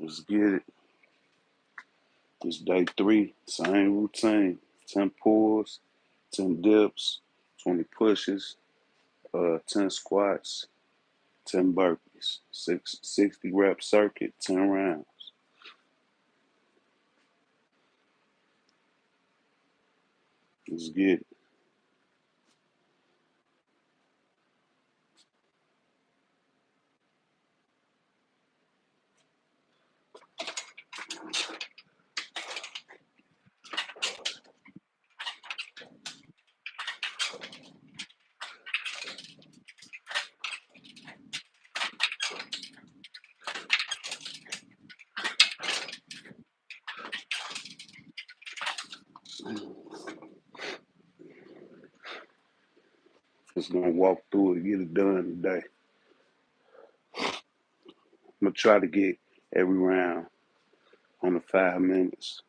Let's get it. It's day 3, same routine. 10 pulls, 10 dips, 20 pushes, 10 squats, 10 burpees, 60 rep circuit, 10 rounds. Let's get it. Just gonna walk through it, get it done today. I'm gonna try to get every round on the 5 minutes.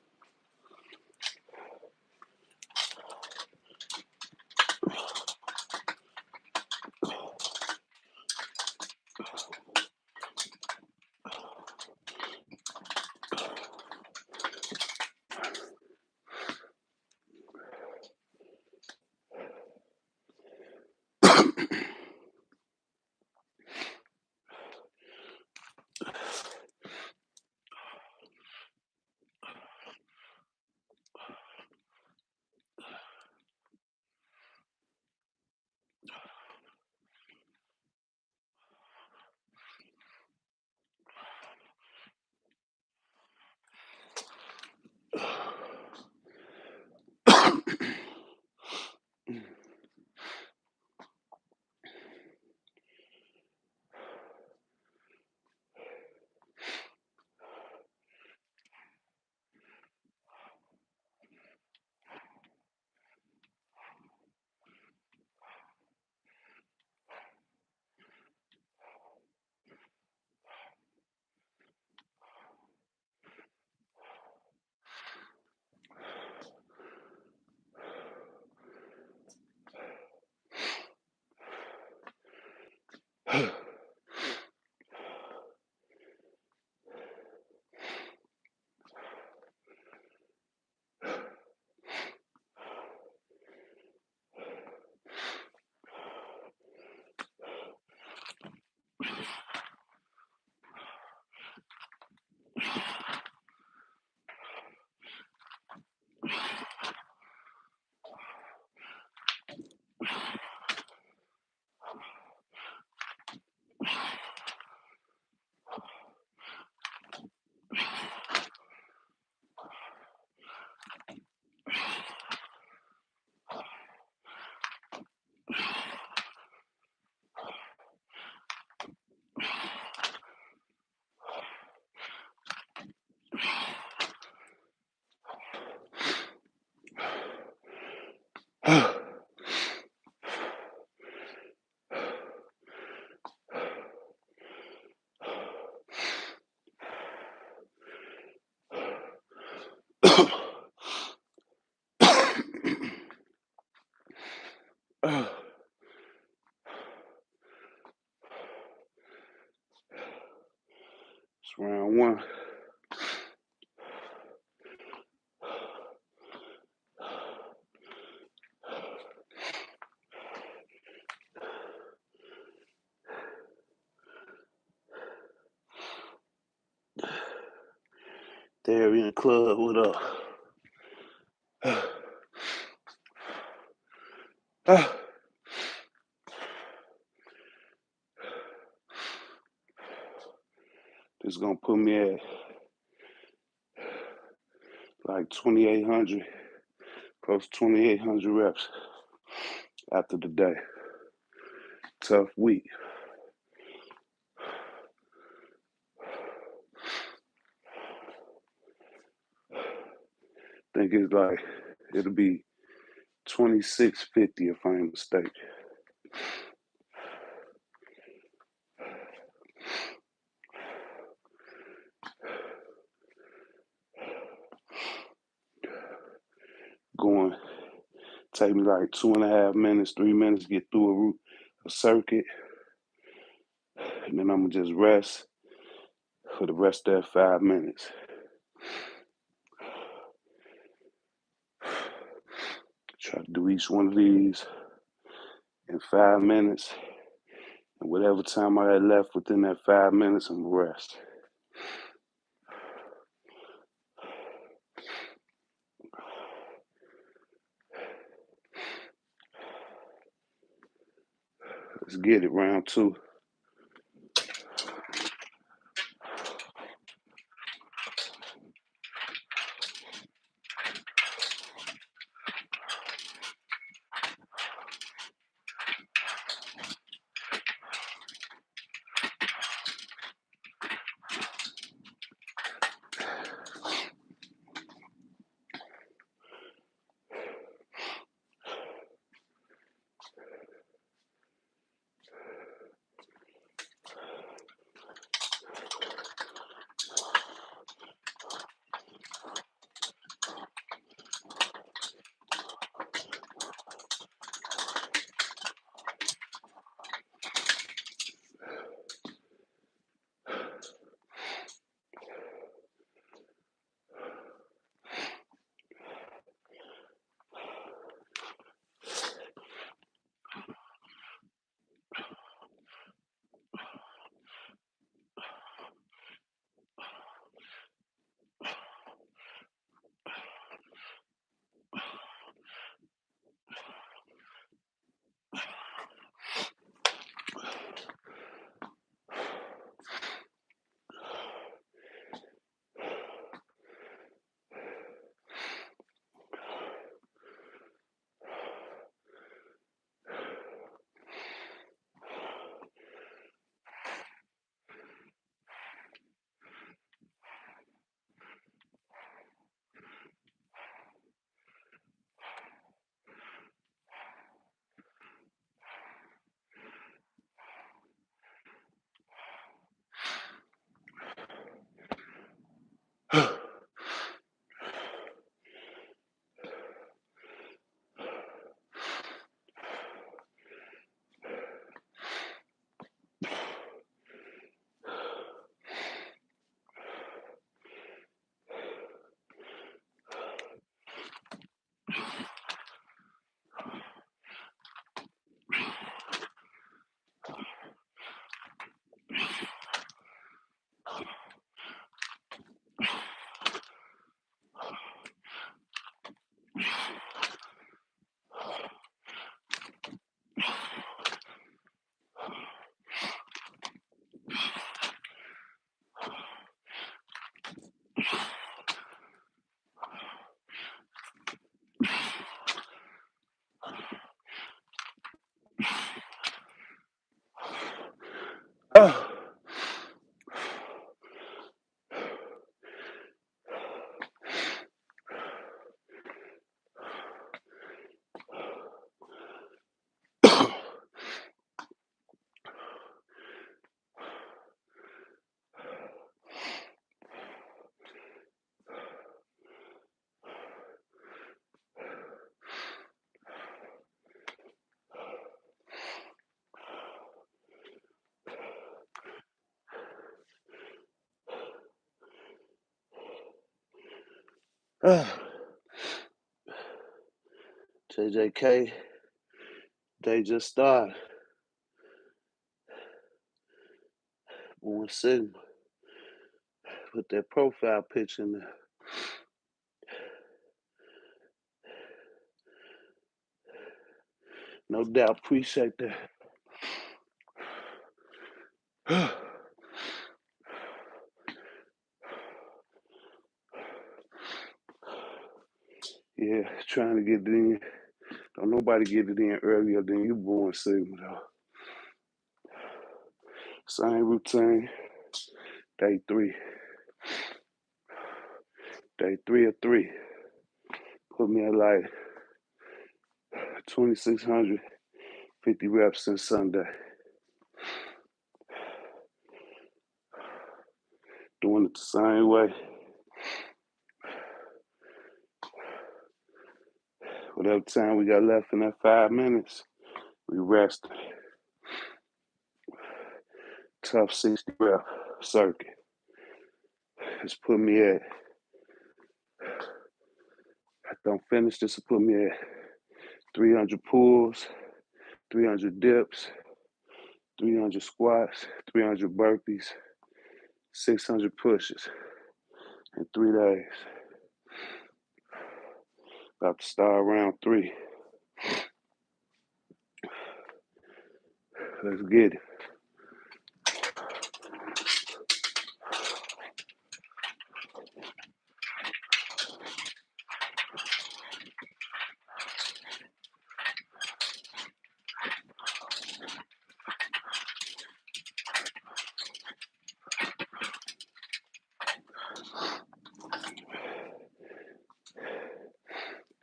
It's round 1. There in the club, what up? This is gonna put me at like 2,800, close to 2,800 reps after the day. Tough week. Think it's like it'll be 2,650 if I ain't mistaken. Going take me like 2.5 minutes, 3 minutes get through a circuit, and then I'm gonna just rest for the rest of that 5 minutes. Try to do each one of these in 5 minutes. And whatever time I had left within that 5 minutes, I'm gonna rest. Let's get it, round two. JJK, they just started. Born Sigma. Put that profile picture in there. No doubt, appreciate that. Yeah, trying to get it in. Don't nobody get it in earlier than you, Born Sigma, though. Same routine. Day three. Day 3 of 3. Put me at like 2,650 reps since Sunday. Doing it the same way. Whatever time we got left in that 5 minutes, we resting. Tough 60 rep circuit. It's put me at, I don't finish this, will put me at 300 pulls, 300 dips, 300 squats, 300 burpees, 600 pushes in 3 days. About to start round 3. Let's get it.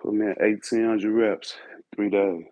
Put me at 1,800 reps in 3 days.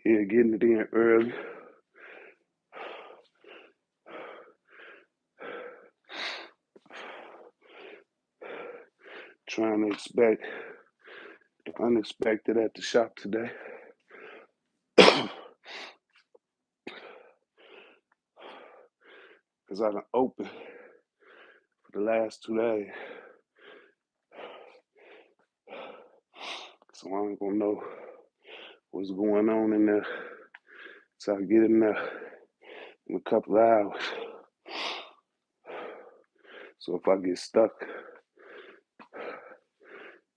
Yeah, getting it in early. Trying to expect the unexpected at the shop today. Because I done opened for the last 2 days. So I ain't gonna know what's going on in there. So I get in there in a couple of hours. So if I get stuck,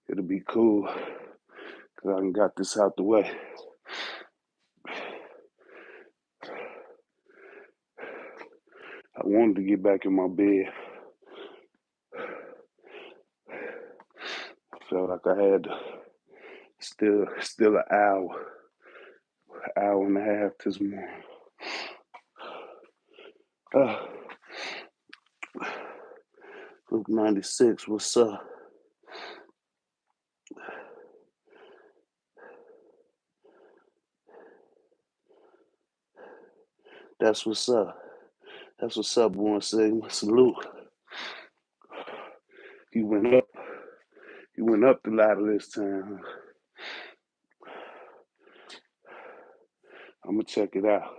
it'll be cool. Because I done got this out the way. I wanted to get back in my bed. I felt like I had still an hour and a half this morning. Group 96, what's up? That's what's up. That's what's up, Born Sigma. Salute. He went up. He went up the ladder this time. I'm gonna check it out.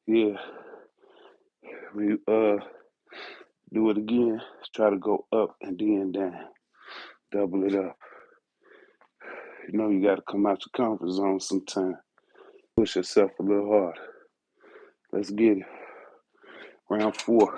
Yeah, we do it again. Try to go up and then down. Double it up. You know you gotta come out your comfort zone sometime. Push yourself a little harder. Let's get it. Round 4.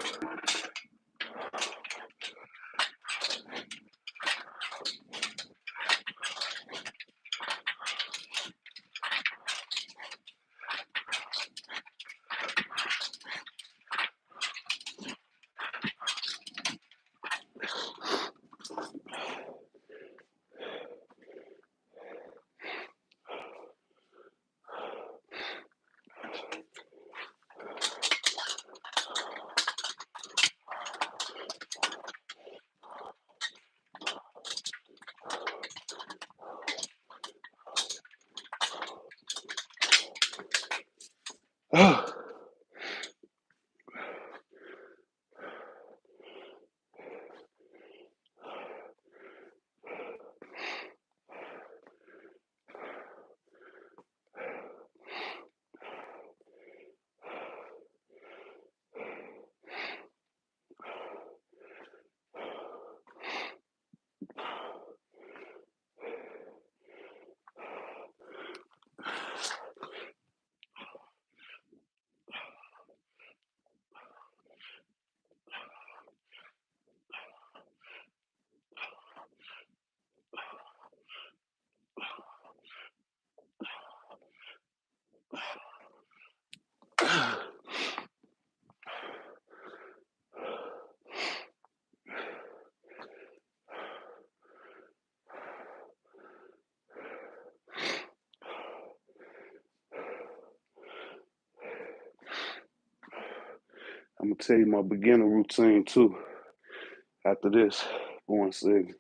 I'm gonna tell you my beginner routine too. After this, going second.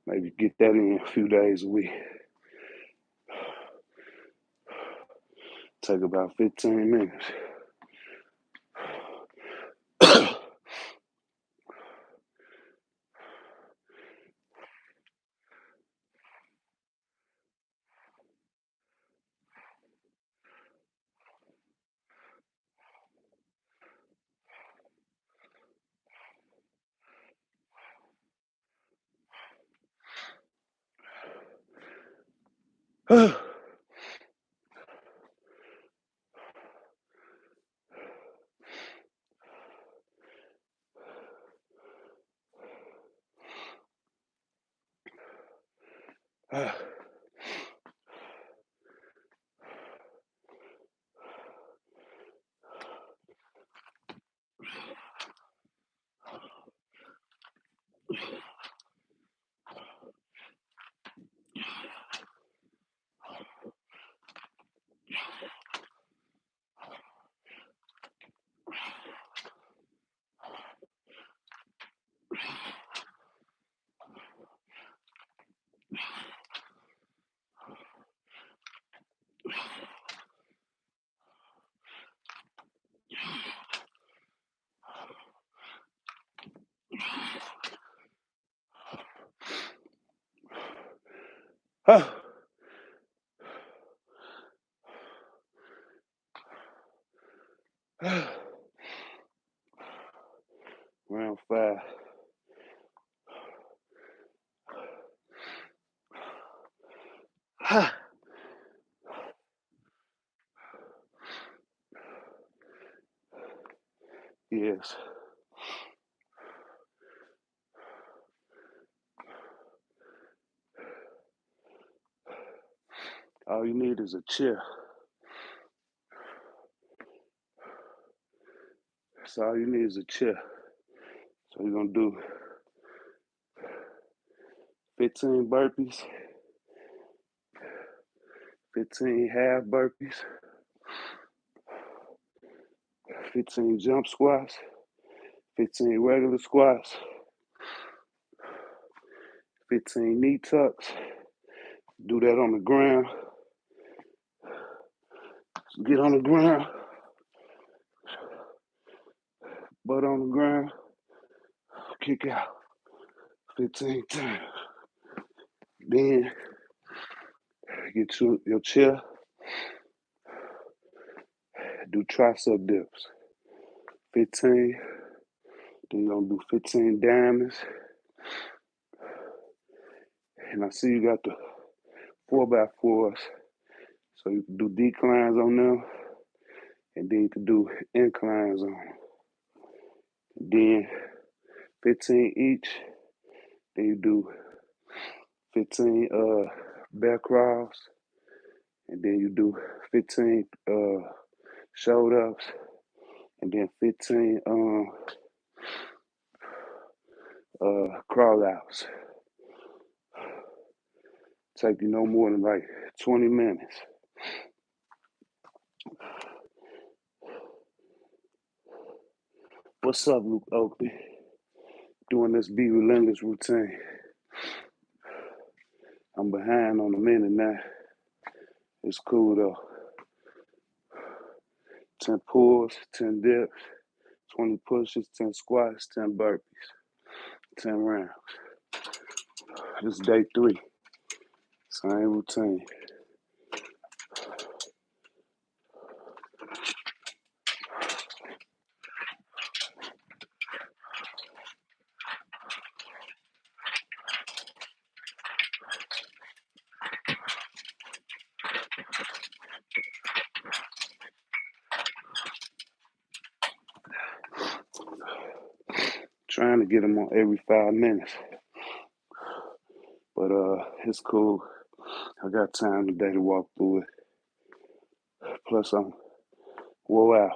Maybe get that in a few days a week. Take about 15 minutes. Round 5. Yes. All you need is a chair. That's all you need is a chair. So we're gonna do 15 burpees, 15 half burpees, 15 jump squats, 15 regular squats, 15 knee tucks, Do that on the ground. Get on the ground. Butt on the ground. Kick out 15 times. Then get your chair. Do tricep dips. 15. Then you're gonna do 15 diamonds. And I see you got the 4x4s. So you can do declines on them. And then you can do inclines on them. Then 15 each. Then you do 15 back crawls. And then you do 15 shoulder ups. And then 15 crawl outs. Take you no more than like 20 minutes. What's up, Luke Oakley? Doing this Be Relentless routine. I'm behind on a minute now. It's cool though. 10 pulls, 10 dips, 20 pushes, 10 squats, 10 burpees, 10 rounds. This is day 3. Same routine. Trying to get them on every 5 minutes. But it's cool. I got time today to walk through it. Plus I'm wore out.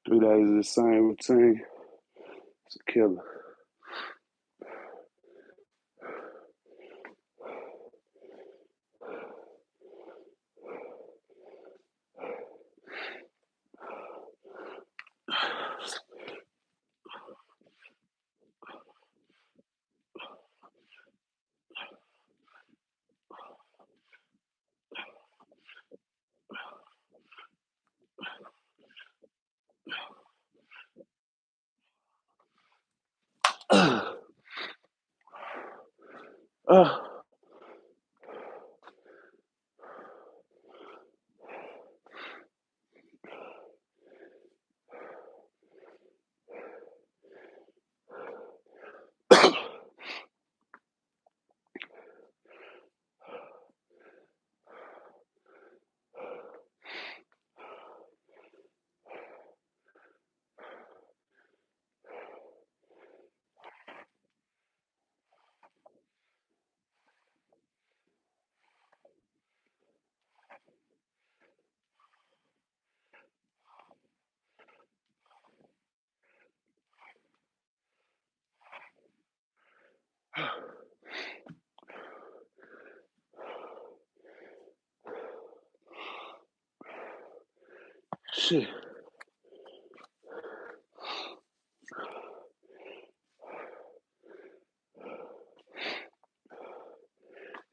Three days of the same routine. It's a killer. Shit.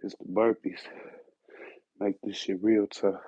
It's the burpees. Make this shit real tough.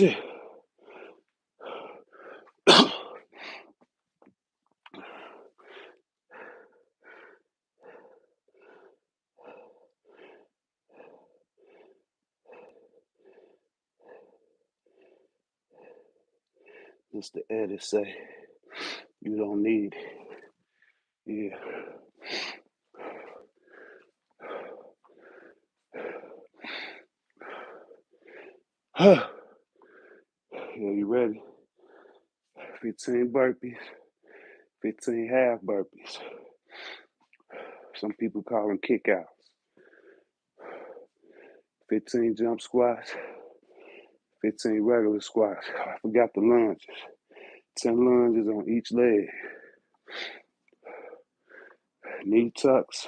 Shit. It's the edit say you don't need it. Yeah. Yeah, you ready? 15 burpees, 15 half burpees. Some people call them kickouts. 15 jump squats, 15 regular squats. I forgot the lunges. 10 lunges on each leg. Knee tucks,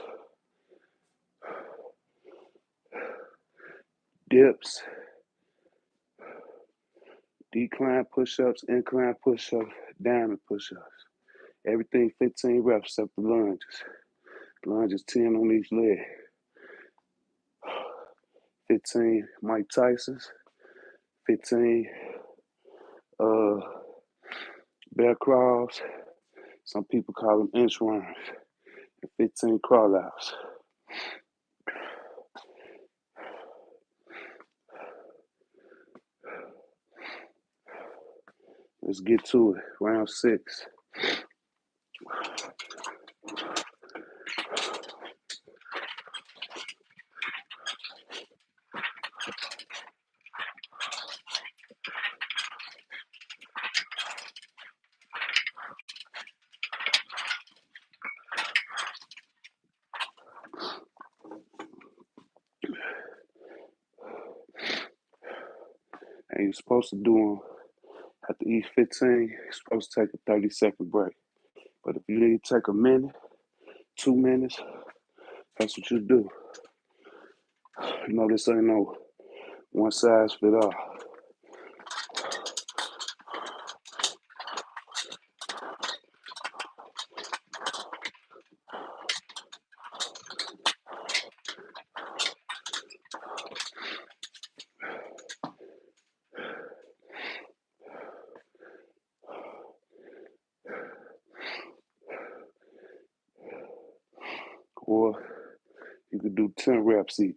dips, decline push-ups, incline push-ups, diamond push-ups. Everything 15 reps except the lunges. Lunges 10 on each leg. 15 Mike Tyson's. 15 bear crawls. Some people call them inch runs. And 15 crawl outs. Let's get to it. Round 6. And you're supposed to do them after each 15. You're supposed to take a 30-second break. But if you need to take a minute, 2 minutes, that's what you do. You know, this ain't no one size fit all. Or you could do 10 reps each.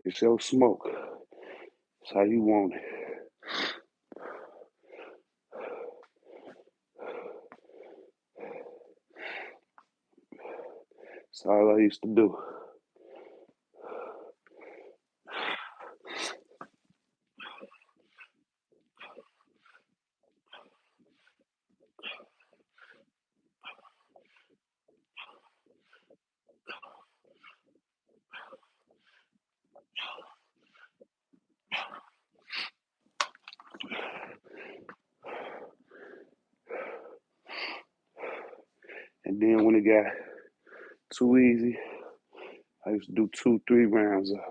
It's your smoke. It's how you want it. That's all I used to do. And then when it got too easy, I used to do 2, 3 rounds of it.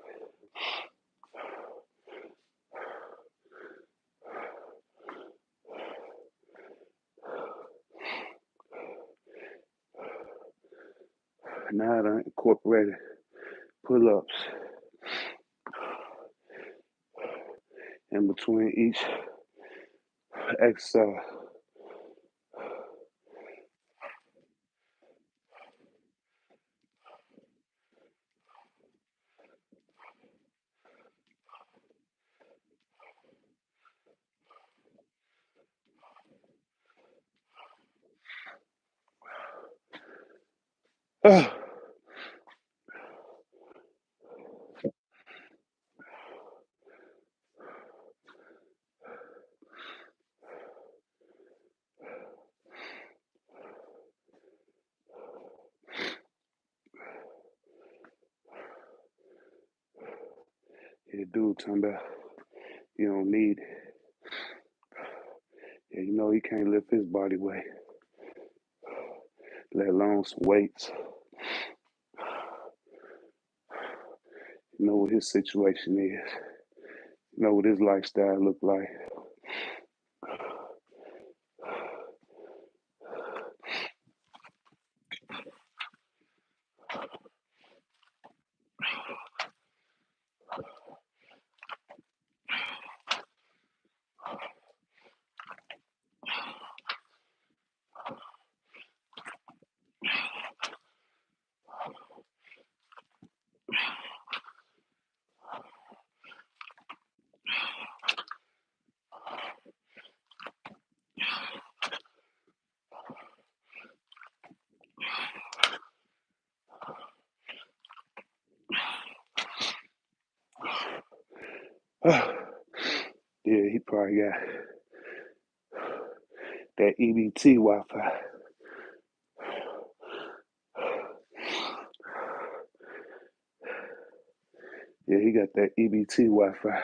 Now I incorporated pull-ups in between each exercise. Yeah, dude talking about you don't need it. Yeah, you know he can't lift his body weight, let alone some weights. You know what his situation is. You know what his lifestyle look like. Yeah, he probably got that EBT Wi-Fi. Yeah, he got that EBT Wi-Fi.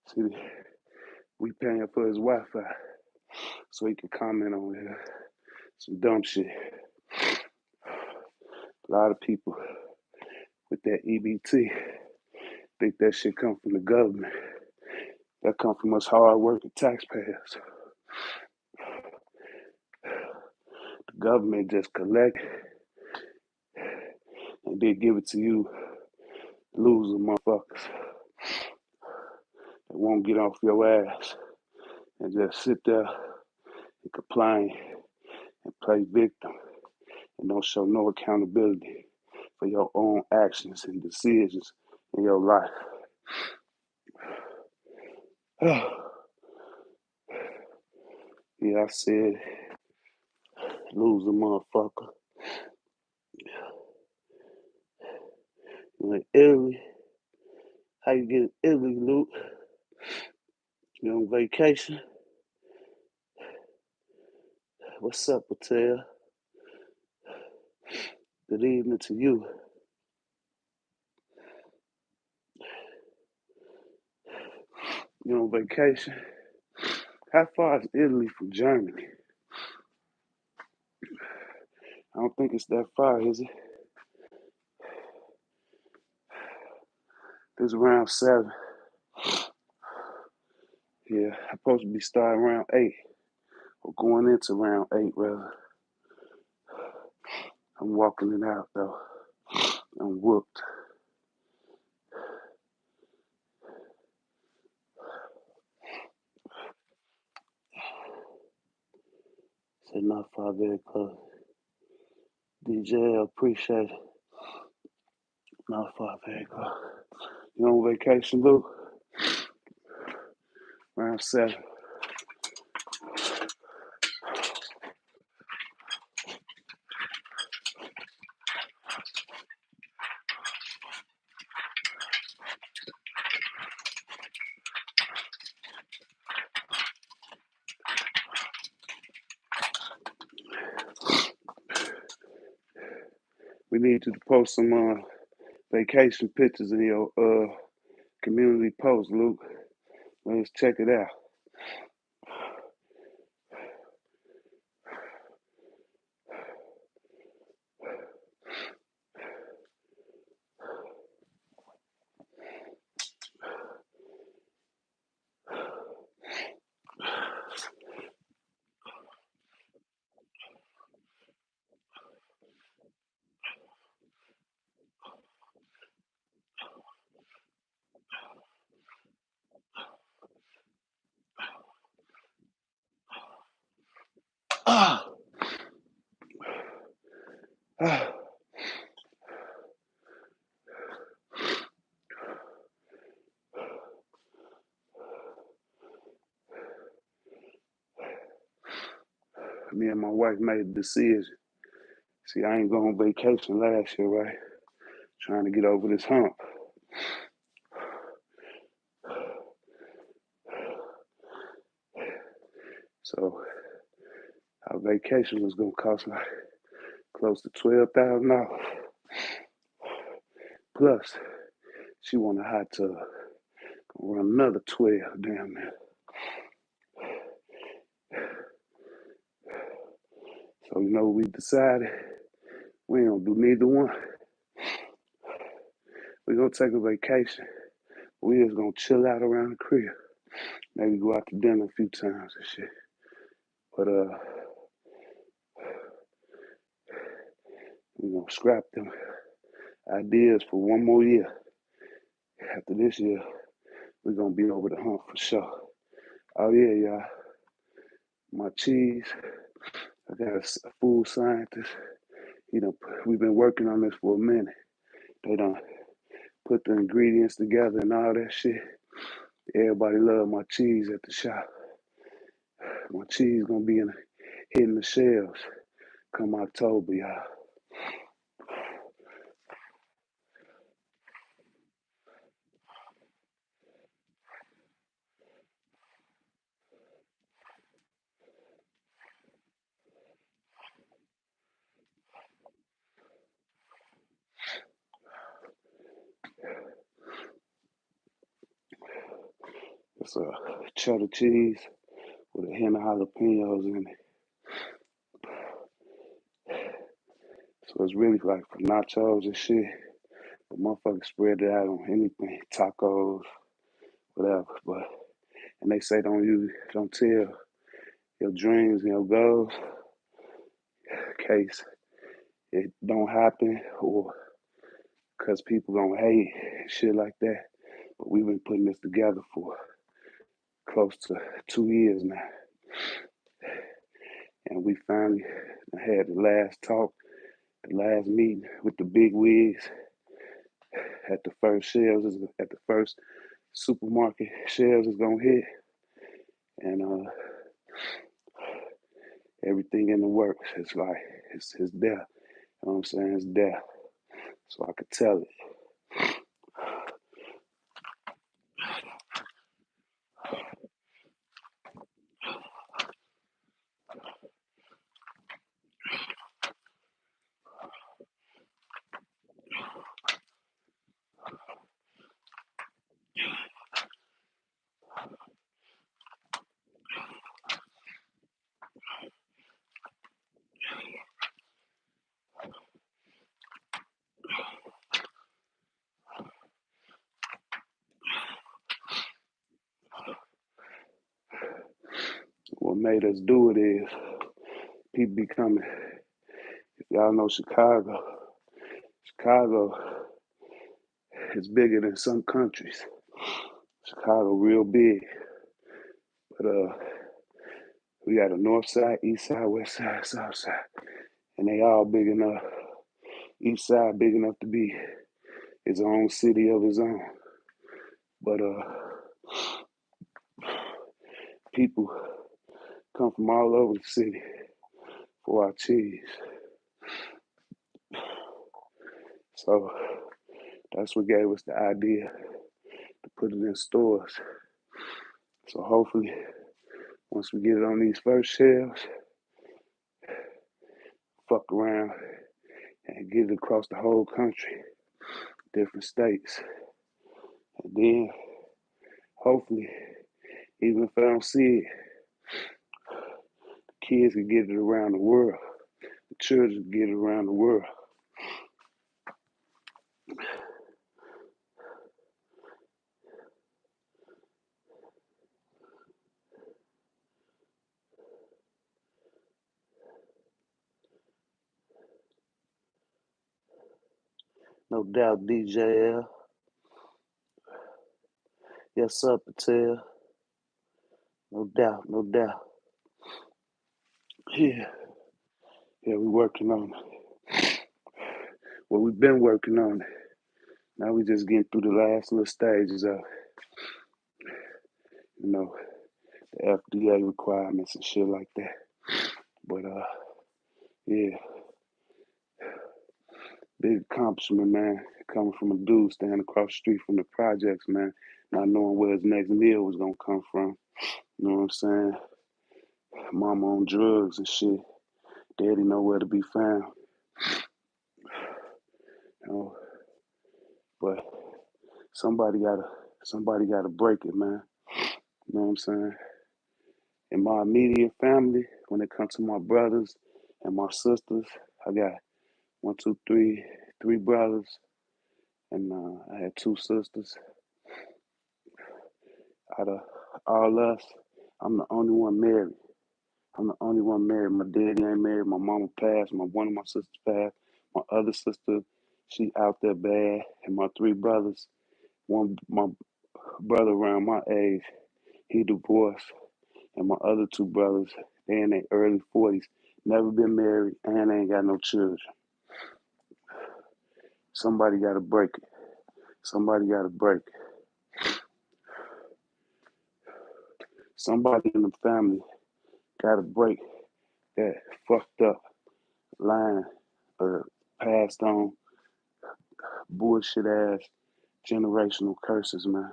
See, we paying for his Wi-Fi so he can comment on some dumb shit. A lot of people with that EBT think that shit come from the government. That come from us hard-working taxpayers. The government just collect and then give it to you, loser motherfuckers that won't get off your ass and just sit there and complain and play victim and don't show no accountability for your own actions and decisions in your life. Yeah, I said, loser motherfucker. You in Italy? How you get in Italy, Luke? You on vacation? What's up, Patel? Good evening to you. You on vacation? How far is Italy from Germany? I don't think it's that far, is it? It's around 7. Yeah, I'm supposed to be starting around 8. Or going into round 8, rather. I'm walking it out, though. I'm whooped. Said not far, very close. DJ, appreciate it. Not far, very close. You on vacation, Luke? Around 7. We need you to post some vacation pictures in your community post, Luke. Let's check it out. Ah, ah. Me and my wife made a decision. See, I ain't going on vacation last year, right? Trying to get over this hump. So our vacation was gonna cost like close to $12,000. Plus, she want a hot tub. Gonna run another 12 damn near. So you know we decided we ain't gonna do neither one. We gonna take a vacation. We just gonna chill out around the crib. Maybe go out to dinner a few times and shit. But we gonna scrap them ideas for one more year. After this year, we gonna be over the hump for sure. Oh yeah, y'all. My cheese. I got a food scientist. We've been working on this for a minute. They done put the ingredients together and all that shit. Everybody love my cheese at the shop. My cheese gonna be hitting the shelves come October, y'all. It's a cheddar cheese with a hint of jalapenos in it. So it's really like for nachos and shit. But motherfuckers spread it out on anything, tacos, whatever. But and they say don't tell your dreams and your goals in case it don't happen or because people gonna hate and shit like that. But we've been putting this together for close to 2 years now. And we finally had the last talk, the last meeting with the big wigs at the first shelves, at the first supermarket shelves is gonna hit. And everything in the works. It's like it's there. You know what I'm saying? It's there. So I could tell it. What made us do it is people be coming. If y'all know Chicago, Chicago is bigger than some countries. Chicago real big. But we got a north side, east side, west side, south side. And they all big enough. Each side big enough to be its own city of its own. But people come from all over the city for our cheese. So that's what gave us the idea to put it in stores. So hopefully, once we get it on these first shelves, fuck around and get it across the whole country, different states. And then hopefully, even if I don't see it, kids can get it around the world. The children can get it around the world. No doubt, DJL. Yes, sir, Patel. No doubt, no doubt. Yeah, yeah, we working on it. Well, we've been working on it. Now we just getting through the last little stages of, you know, the FDA requirements and shit like that. But yeah, big accomplishment, man. Coming from a dude standing across the street from the projects, man. Not knowing where his next meal was gonna come from. You know what I'm saying? Mama on drugs and shit. Daddy nowhere to be found. You know, but somebody gotta break it, man. You know what I'm saying? In my immediate family, when it comes to my brothers and my sisters, I got one, two, three brothers, and I had two sisters. Out of all us, I'm the only one married. I'm the only one married. My daddy ain't married. My mama passed. One of my sisters passed. My other sister, she out there bad. And my three brothers, my brother around my age, he divorced. And my other two brothers, they in their early 40s, never been married, and ain't got no children. Somebody got to break it. Somebody got to break it. Somebody in the family Gotta break that fucked up line of passed on bullshit ass generational curses, man.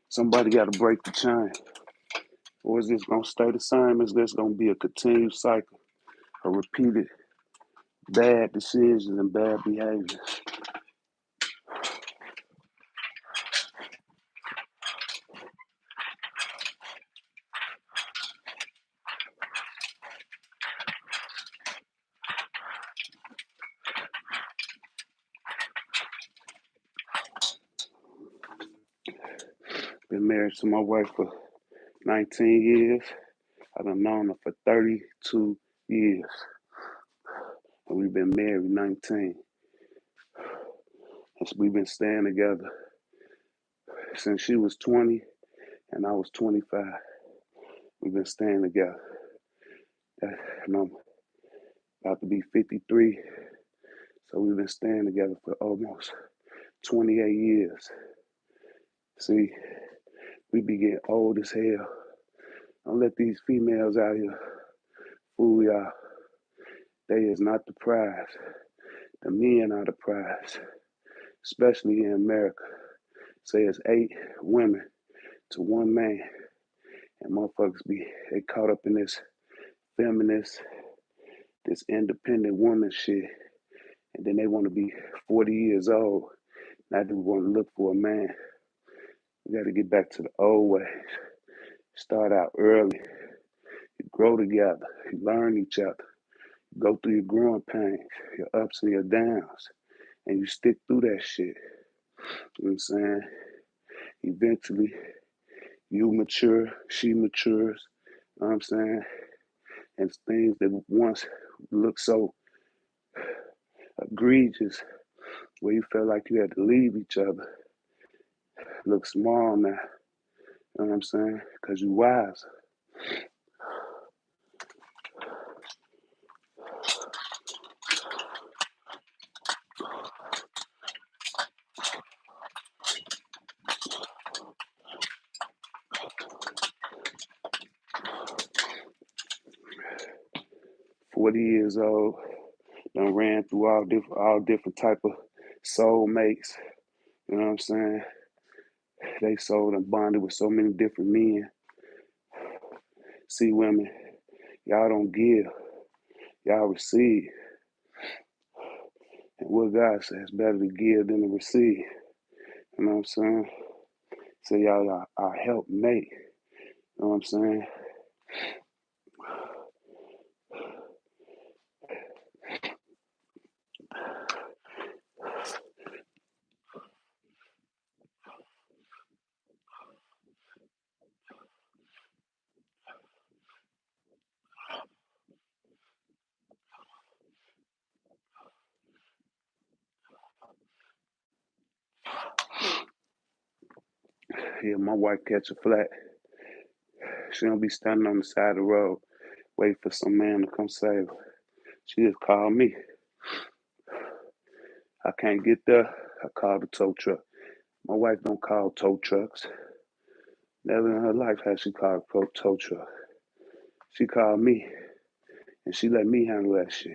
Somebody gotta break the chain. Or is this gonna stay the same? Is this gonna be a continued cycle of repeated bad decisions and bad behaviors? Been married to my wife for 19 years. I've known her for 32 years. And we've been married 19. And we've been staying together since she was 20 and I was 25. We've been staying together. And I'm about to be 53. So we've been staying together for almost 28 years. See, we be getting old as hell. Don't let these females out here fool y'all. They is not the prize. The men are the prize, especially in America. Say it's 8 women to 1 man. And motherfuckers they caught up in this feminist, this independent woman shit. And then they want to be 40 years old. Now they want to look for a man. We got to get back to the old ways. Start out early. You grow together. You learn each other. You go through your growing pains, your ups and your downs. And you stick through that shit. You know what I'm saying? Eventually, you mature, she matures. You know what I'm saying? And things that once looked so egregious, where you felt like you had to leave each other, look small now. You know what I'm saying? Because you wise. 40 years old, done ran through all different type of soulmates. You know what I'm saying? They sold and bonded with so many different men. See, women, y'all don't give, y'all receive. And what God says, better to give than to receive. You know what I'm saying? So y'all are helpmate. You know what I'm saying? Yeah, my wife catch a flat. She don't be standing on the side of the road waiting for some man to come save her. She just called me. I can't get there. I call the tow truck. My wife don't call tow trucks. Never in her life has she called a tow truck. She called me, and she let me handle that shit.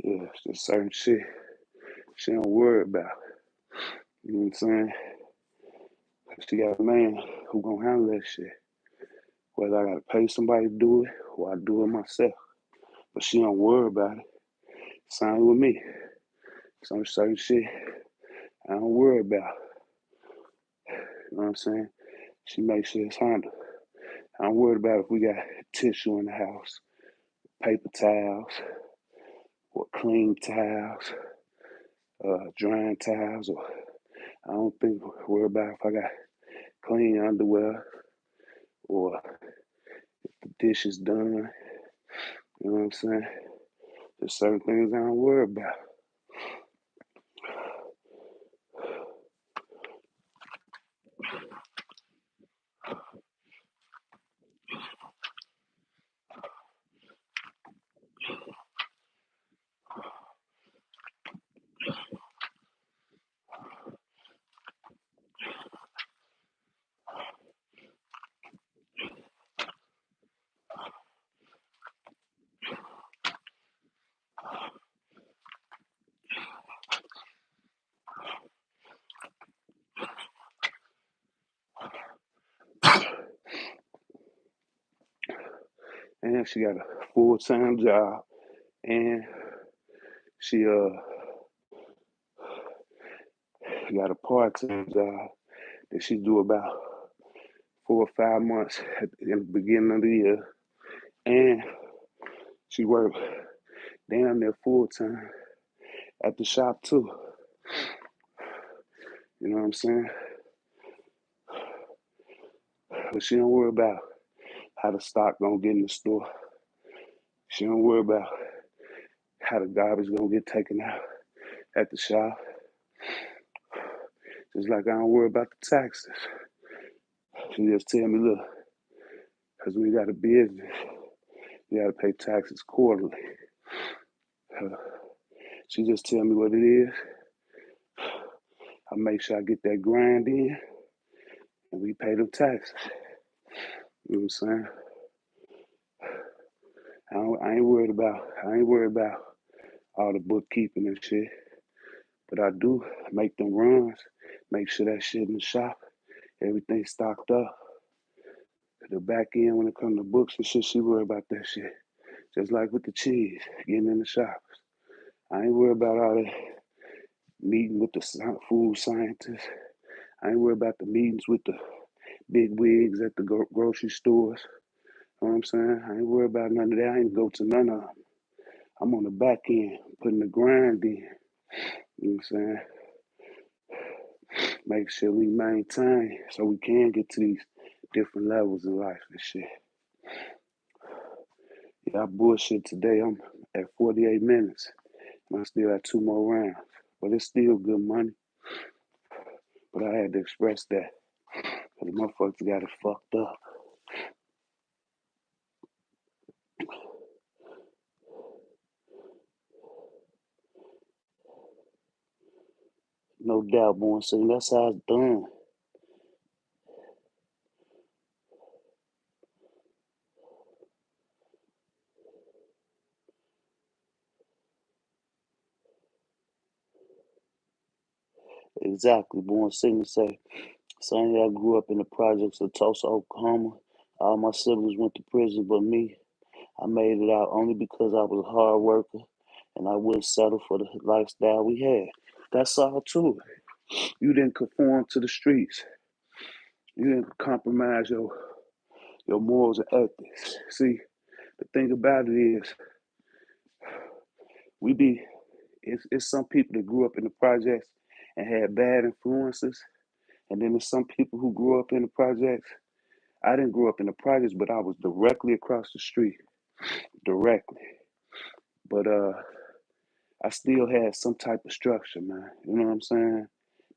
Yeah, it's just certain shit she don't worry about. You know what I'm saying? She got a man who gonna handle that shit. Whether I gotta pay somebody to do it or I do it myself. But she don't worry about it. Same with me. Some certain shit I don't worry about. You know what I'm saying? She makes sure it's handled. I'm worried about if we got tissue in the house, paper towels, or clean towels, drying towels, or I don't think worry about if I got clean underwear or if the dish is done. You know what I'm saying? There's certain things I don't worry about. And she got a full-time job, and she got a part-time job that she do about 4 or 5 months in the beginning of the year, and she work damn near full-time at the shop too. You know what I'm saying? But she don't worry about how the stock gonna get in the store. She don't worry about how the garbage gonna get taken out at the shop. Just like I don't worry about the taxes. She just tell me, look, because we got a business, you gotta pay taxes quarterly. Uh, she just tell me what it is. I make sure I get that grind in, and we pay them taxes. You know what I'm saying? I ain't worried about. I ain't worried about all the bookkeeping and shit. But I do make them runs, make sure that shit in the shop, everything's stocked up. The back end, when it comes to books and shit, she worry about that shit. Just like with the cheese, getting in the shops. I ain't worried about all that meeting with the food scientists. I ain't worried about the meetings with the big wigs at the grocery stores. You know what I'm saying? I ain't worried about none of that. I ain't go to none of them. I'm on the back end, putting the grind in. You know what I'm saying? Make sure we maintain so we can get to these different levels in life and shit. Yeah, I bullshit today. I'm at 48 minutes, and I still have 2 more rounds. But it's still good money. But I had to express that because the motherfuckers got it fucked up. No doubt, boy. So that's how it's done. Exactly, boy. Sing say, same I grew up in the projects of Tulsa, Oklahoma. All my siblings went to prison, but me, I made it out only because I was a hard worker and I wouldn't settle for the lifestyle we had. That's all to it. You didn't conform to the streets. You didn't compromise your morals and ethics. See, the thing about it is, we be it's some people that grew up in the projects and had bad influences, and then there's some people who grew up in the projects. I didn't grow up in the projects, but I was directly across the street, directly. But I still had some type of structure, man. You know what I'm saying?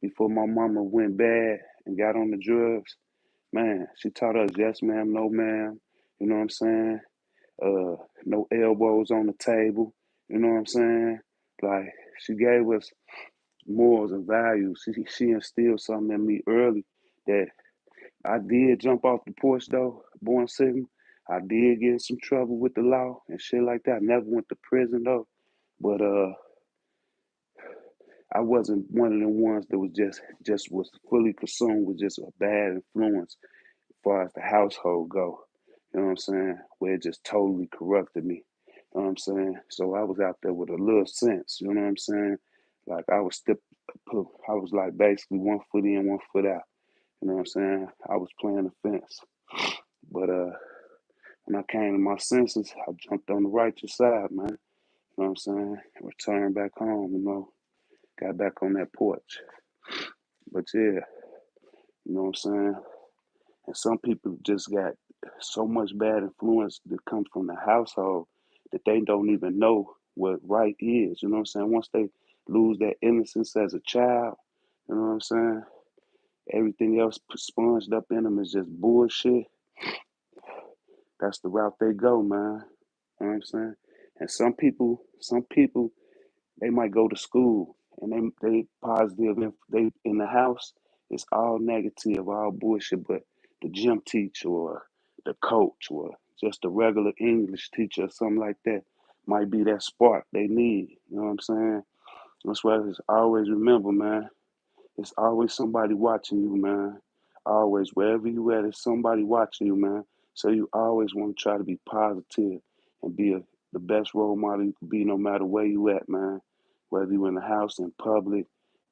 Before my mama went bad and got on the drugs, man, she taught us yes, ma'am, no, ma'am. You know what I'm saying? No elbows on the table. You know what I'm saying? Like she gave us morals and values. She instilled something in me early that I did jump off the porch though, born city. I did get in some trouble with the law and shit like that. I never went to prison though. But I wasn't one of the ones that was just was fully consumed with just a bad influence as far as the household go. You know what I'm saying? Where it just totally corrupted me. You know what I'm saying? So I was out there with a little sense. You know what I'm saying? Like I was like basically 1 foot in, 1 foot out. You know what I'm saying? I was playing the fence. But when I came to my senses, I jumped on the righteous side, man. You know what I'm saying? Returned back home, got back on that porch. But yeah, you know what I'm saying? And some people just got so much bad influence that comes from the household that they don't even know what right is. You know what I'm saying? Once they lose that innocence as a child, you know what I'm saying? Everything else sponged up in them is just bullshit. That's the route they go, man. You know what I'm saying? And some people, they might go to school and they positive. If they in the house, it's all negative, all bullshit. But the gym teacher or the coach or just a regular English teacher or something like that might be that spark they need. You know what I'm saying? That's why it's always remember, man. It's always somebody watching you, man. Always, wherever you at, it's somebody watching you, man. So you always want to try to be positive and be the best role model you can be no matter where you at, man. Whether you in the house, in public,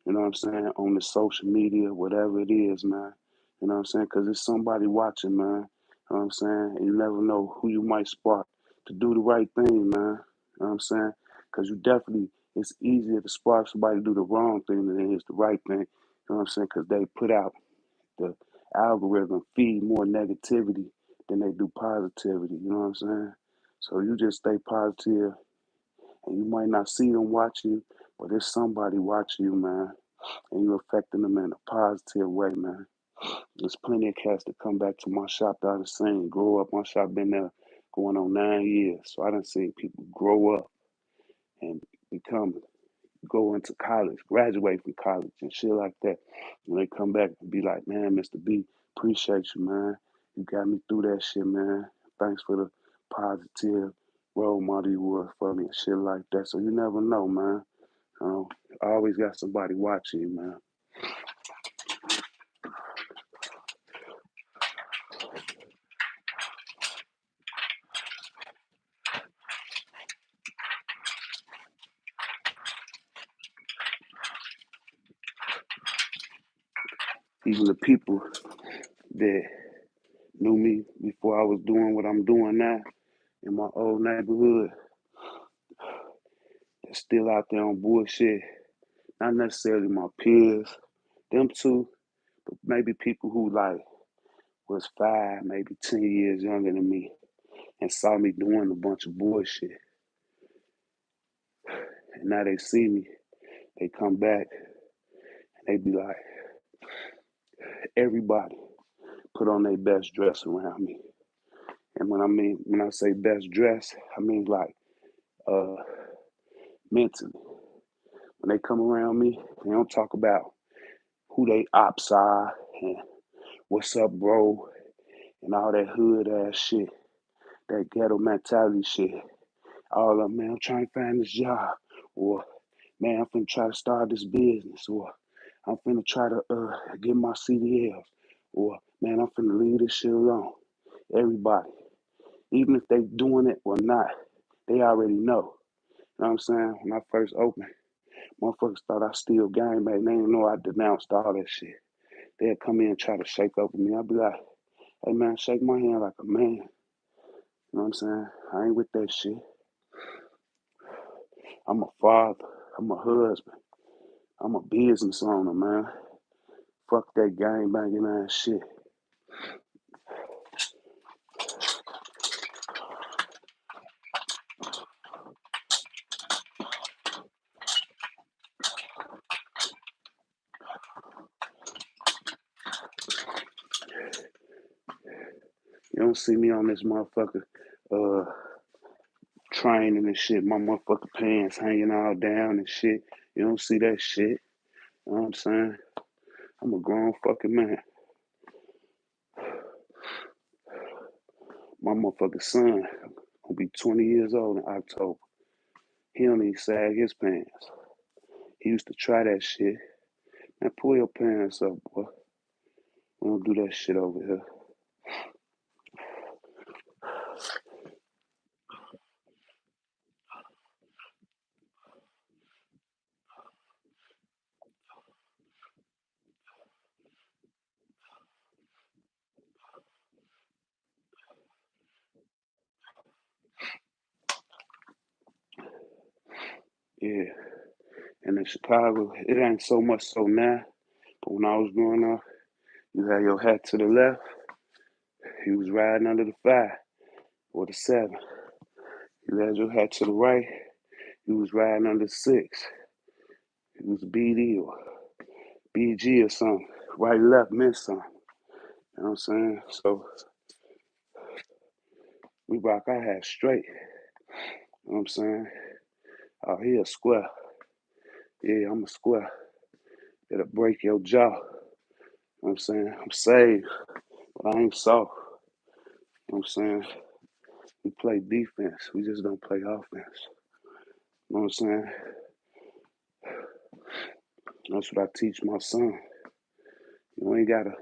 you know what I'm saying, on the social media, whatever it is, man. You know what I'm saying? Because it's somebody watching, man. You know what I'm saying? And you never know who you might spark to do the right thing, man. You know what I'm saying? Because you definitely, it's easier to spark somebody to do the wrong thing than it is the right thing. You know what I'm saying? Because they put out the algorithm feed more negativity than they do positivity. You know what I'm saying? So you just stay positive, and you might not see them watching you, but there's somebody watching you, man, and you're affecting them in a positive way, man. There's plenty of cats that come back to my shop that I done seen grow up. My shop been there going on 9 years, so I done seen people grow up and become go into college, graduate from college and shit like that. When they come back and be like, man, Mr. B, appreciate you, man. You got me through that shit, man. Thanks for the positive role model you were for me and shit like that. So you never know, man. I always got somebody watching you, man. Even the people that knew me before I was doing what I'm doing now in my old neighborhood, they're still out there on bullshit. Not necessarily my peers, them too, but maybe people who like was 5, maybe 10 years younger than me and saw me doing a bunch of bullshit. And now they see me, they come back and they be like, everybody put on their best dress around me. And when I say best dress, I mean like uh mentally. When they come around me, they don't talk about who they ops are and what's up, bro, and all that hood ass shit, that ghetto mentality shit. All of man, I'm trying to find this job, or man, I'm finna try to start this business, or I'm finna try to get my CDLs, or man, I'm finna leave this shit alone. Everybody, even if they doing it or not, they already know. You know what I'm saying? When I first opened, motherfuckers thought I still gang bang. They didn't know I denounced all that shit. They'd come in and try to shake up with me. I'd be like, hey man, shake my hand like a man. You know what I'm saying? I ain't with that shit. I'm a father. I'm a husband. I'm a business owner, man. Fuck that gang banging ass shit. You don't see me on this motherfucker uh training and shit. My motherfucking pants hanging all down and shit. You don't see that shit. You know what I'm saying? I'm a grown fucking man. My motherfucking son will be 20 years old in October. He don't even sag his pants. He used to try that shit. Man, pull your pants up, boy. We don't do that shit over here. Yeah. And in Chicago, it ain't so much so now. But when I was growing up, you had your hat to the left. He was riding under the 5 or the 7. You had your hat to the right, you was riding under six. It was BD or BG or something. Right, left, missed something. You know what I'm saying? So we rock our hat straight. You know what I'm saying? Oh, he a square. Yeah, I'm a square. It'll break your jaw. You know what I'm saying? I'm saved, but I ain't soft. You know what I'm saying? We play defense. We just don't play offense. You know what I'm saying? That's what I teach my son. You ain't gotta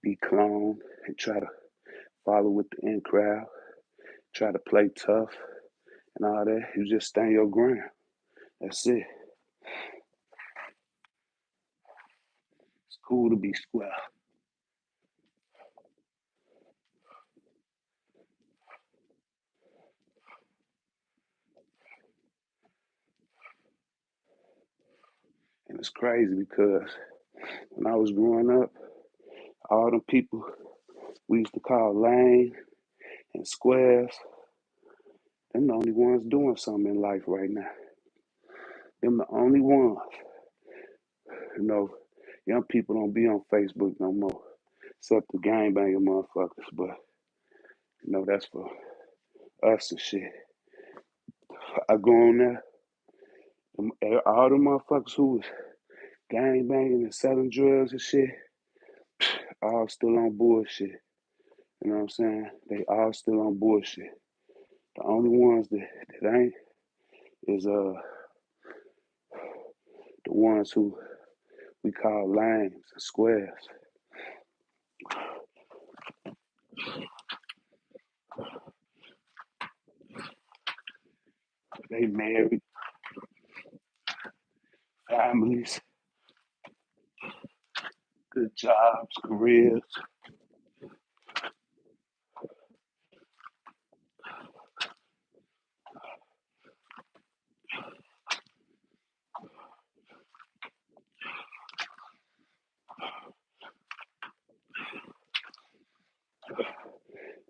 be clone and try to follow with the in crowd, try to play tough and all that. You just stand your ground. That's it. It's cool to be square. And it's crazy because when I was growing up, all them people we used to call lane and squares, them the only ones doing something in life right now. Them the only ones. You know, young people don't be on Facebook no more. Except the gangbanging motherfuckers. But, that's for us and shit. I go on there, all the motherfuckers who was gangbanging and selling drugs and shit, all still on bullshit. You know what I'm saying? They all still on bullshit. The only ones that ain't is the ones who we call lanes and squares. They married, families, good jobs, careers.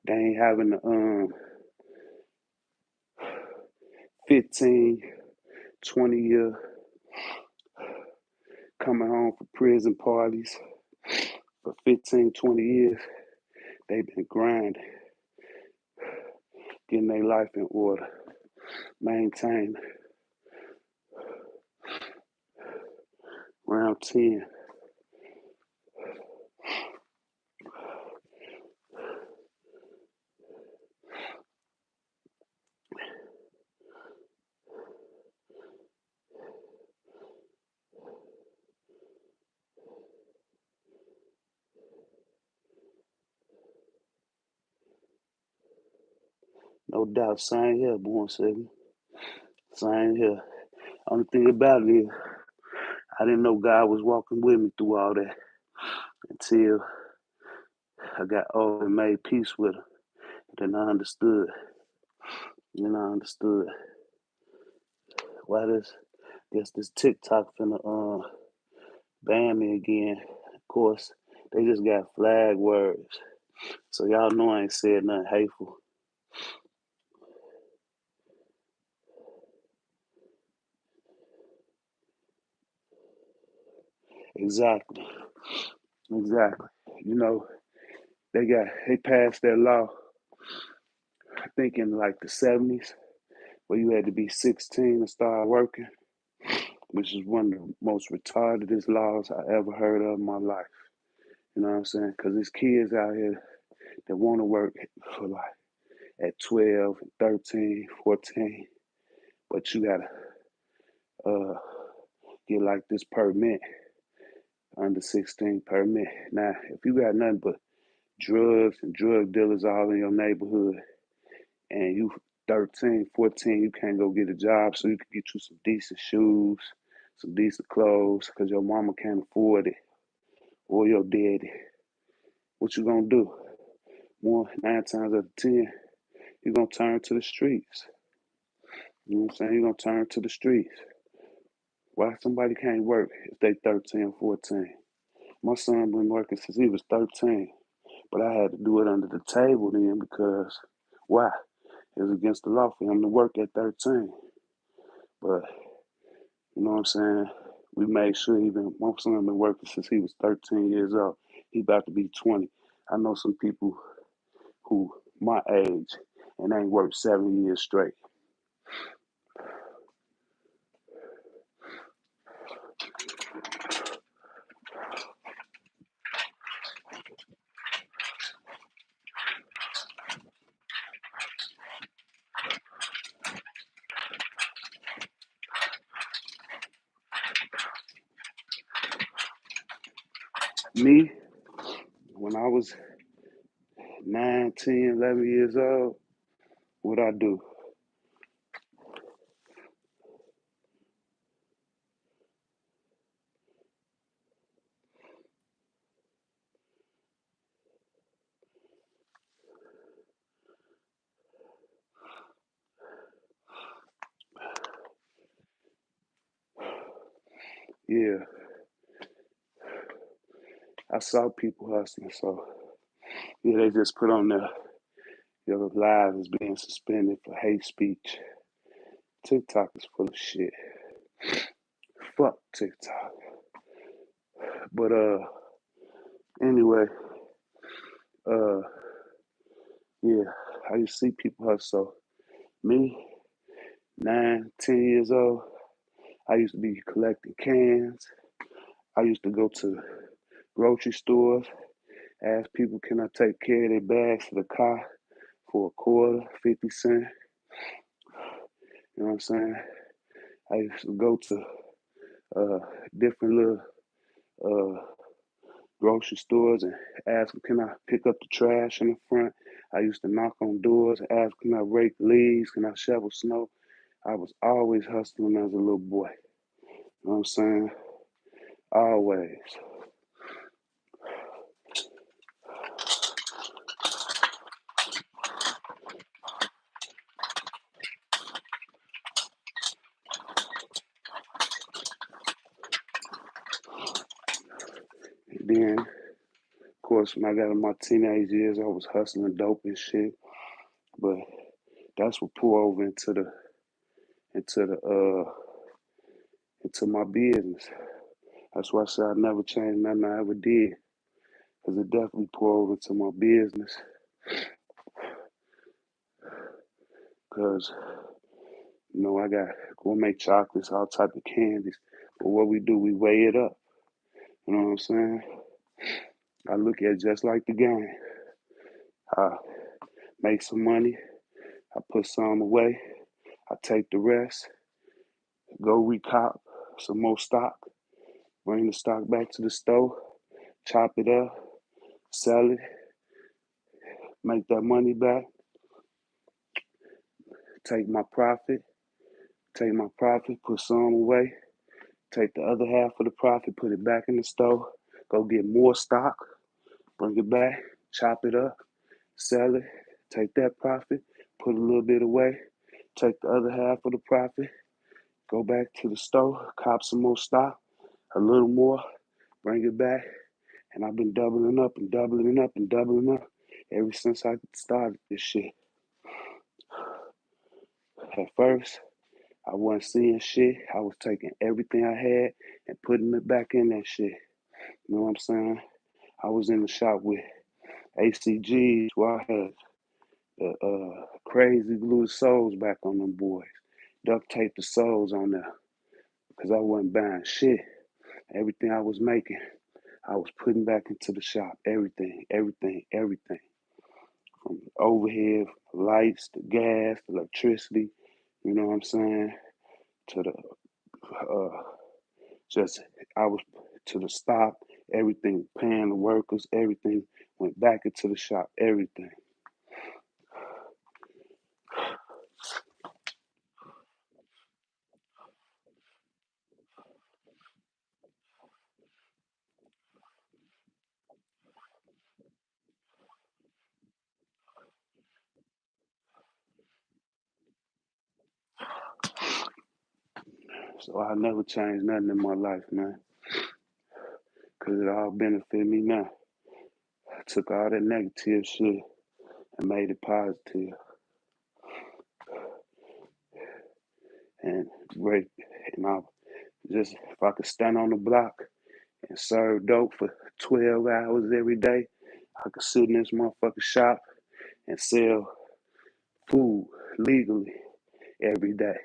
They ain't having the 15, 20 year coming home from prison parties for 15, 20 years. They've been grinding, getting their life in order, maintain round 10. No doubt, same here, born city. Same here. Only thing about it is, I didn't know God was walking with me through all that until I got old and made peace with him. Then I understood. Then I understood why this TikTok finna ban me again. Of course, they just got flag words. So y'all know I ain't said nothing hateful. Exactly. Exactly. You know, they passed that law, I think in like the 70s, where you had to be 16 to start working, which is one of the most retardedest laws I ever heard of in my life. You know what I'm saying? Because there's kids out here that want to work for like at 12, 13, 14, but you gotta uh, get like this permit, under 16 permit. Now, if you got nothing but drugs and drug dealers all in your neighborhood, and you 13, 14, you can't go get a job, so you can get you some decent shoes, some decent clothes, because your mama can't afford it, or your daddy. What you gonna do? One, 9 times out of 10, you're gonna turn to the streets. You know what I'm saying? You're gonna turn to the streets. Why somebody can't work if they 13, 14? My son been working since he was 13, but I had to do it under the table then because why? It was against the law for him to work at 13. But you know what I'm saying? We made sure my son been working since he was 13 years old. He about to be 20. I know some people who my age and ain't worked 7 years straight. Me, when I was 9, 10, 11 years old, what I do? Yeah, I saw people hustling, so yeah, they just put on their lives is being suspended for hate speech. TikTok is full of shit. Fuck TikTok. But anyway, uh yeah, I used to see people hustle. Me, 9, 10 years old, I used to be collecting cans. I used to go to grocery stores, ask people, can I take care of their bags for the car for a quarter, 50 cents? You know what I'm saying? I used to go to uh, different little uh, grocery stores and ask them, can I pick up the trash in the front? I used to knock on doors and ask, can I rake leaves? Can I shovel snow? I was always hustling as a little boy. You know what I'm saying? Always. And then, of course, when I got in my teenage years, I was hustling dope and shit. But that's what poured over into the into my business. That's why I said I never changed nothing I ever did, because it definitely poured over into my business. Because I got gourmet chocolates, all type of candies. But what we do, we weigh it up. You know what I'm saying? I look at it just like the game. I make some money, I put some away, I take the rest, go recop some more stock, bring the stock back to the store, chop it up, sell it, make that money back, take my profit, put some away, take the other half of the profit, put it back in the store, go get more stock, bring it back, chop it up, sell it, take that profit, put a little bit away, take the other half of the profit, go back to the store, cop some more stock, a little more, bring it back, and I've been doubling up and doubling up and doubling up ever since I started this shit. At first, I wasn't seeing shit. I was taking everything I had and putting it back in that shit. You know what I'm saying? I was in the shop with ACGs where I had the crazy glue soles back on them boys. Duct tape the soles on there because I wasn't buying shit. Everything I was making, I was putting back into the shop. Everything, everything, everything. From overhead, lights, the gas, the electricity, you know what I'm saying? To the uh, just I was to the stock, everything, paying the workers, everything went back into the shop, everything. So I never changed nothing in my life, man, because it all benefited me now. I took all that negative shit and made it positive. and break. And I just, if I could stand on the block and serve dope for 12 hours every day, I could sit in this motherfucking shop and sell food legally every day.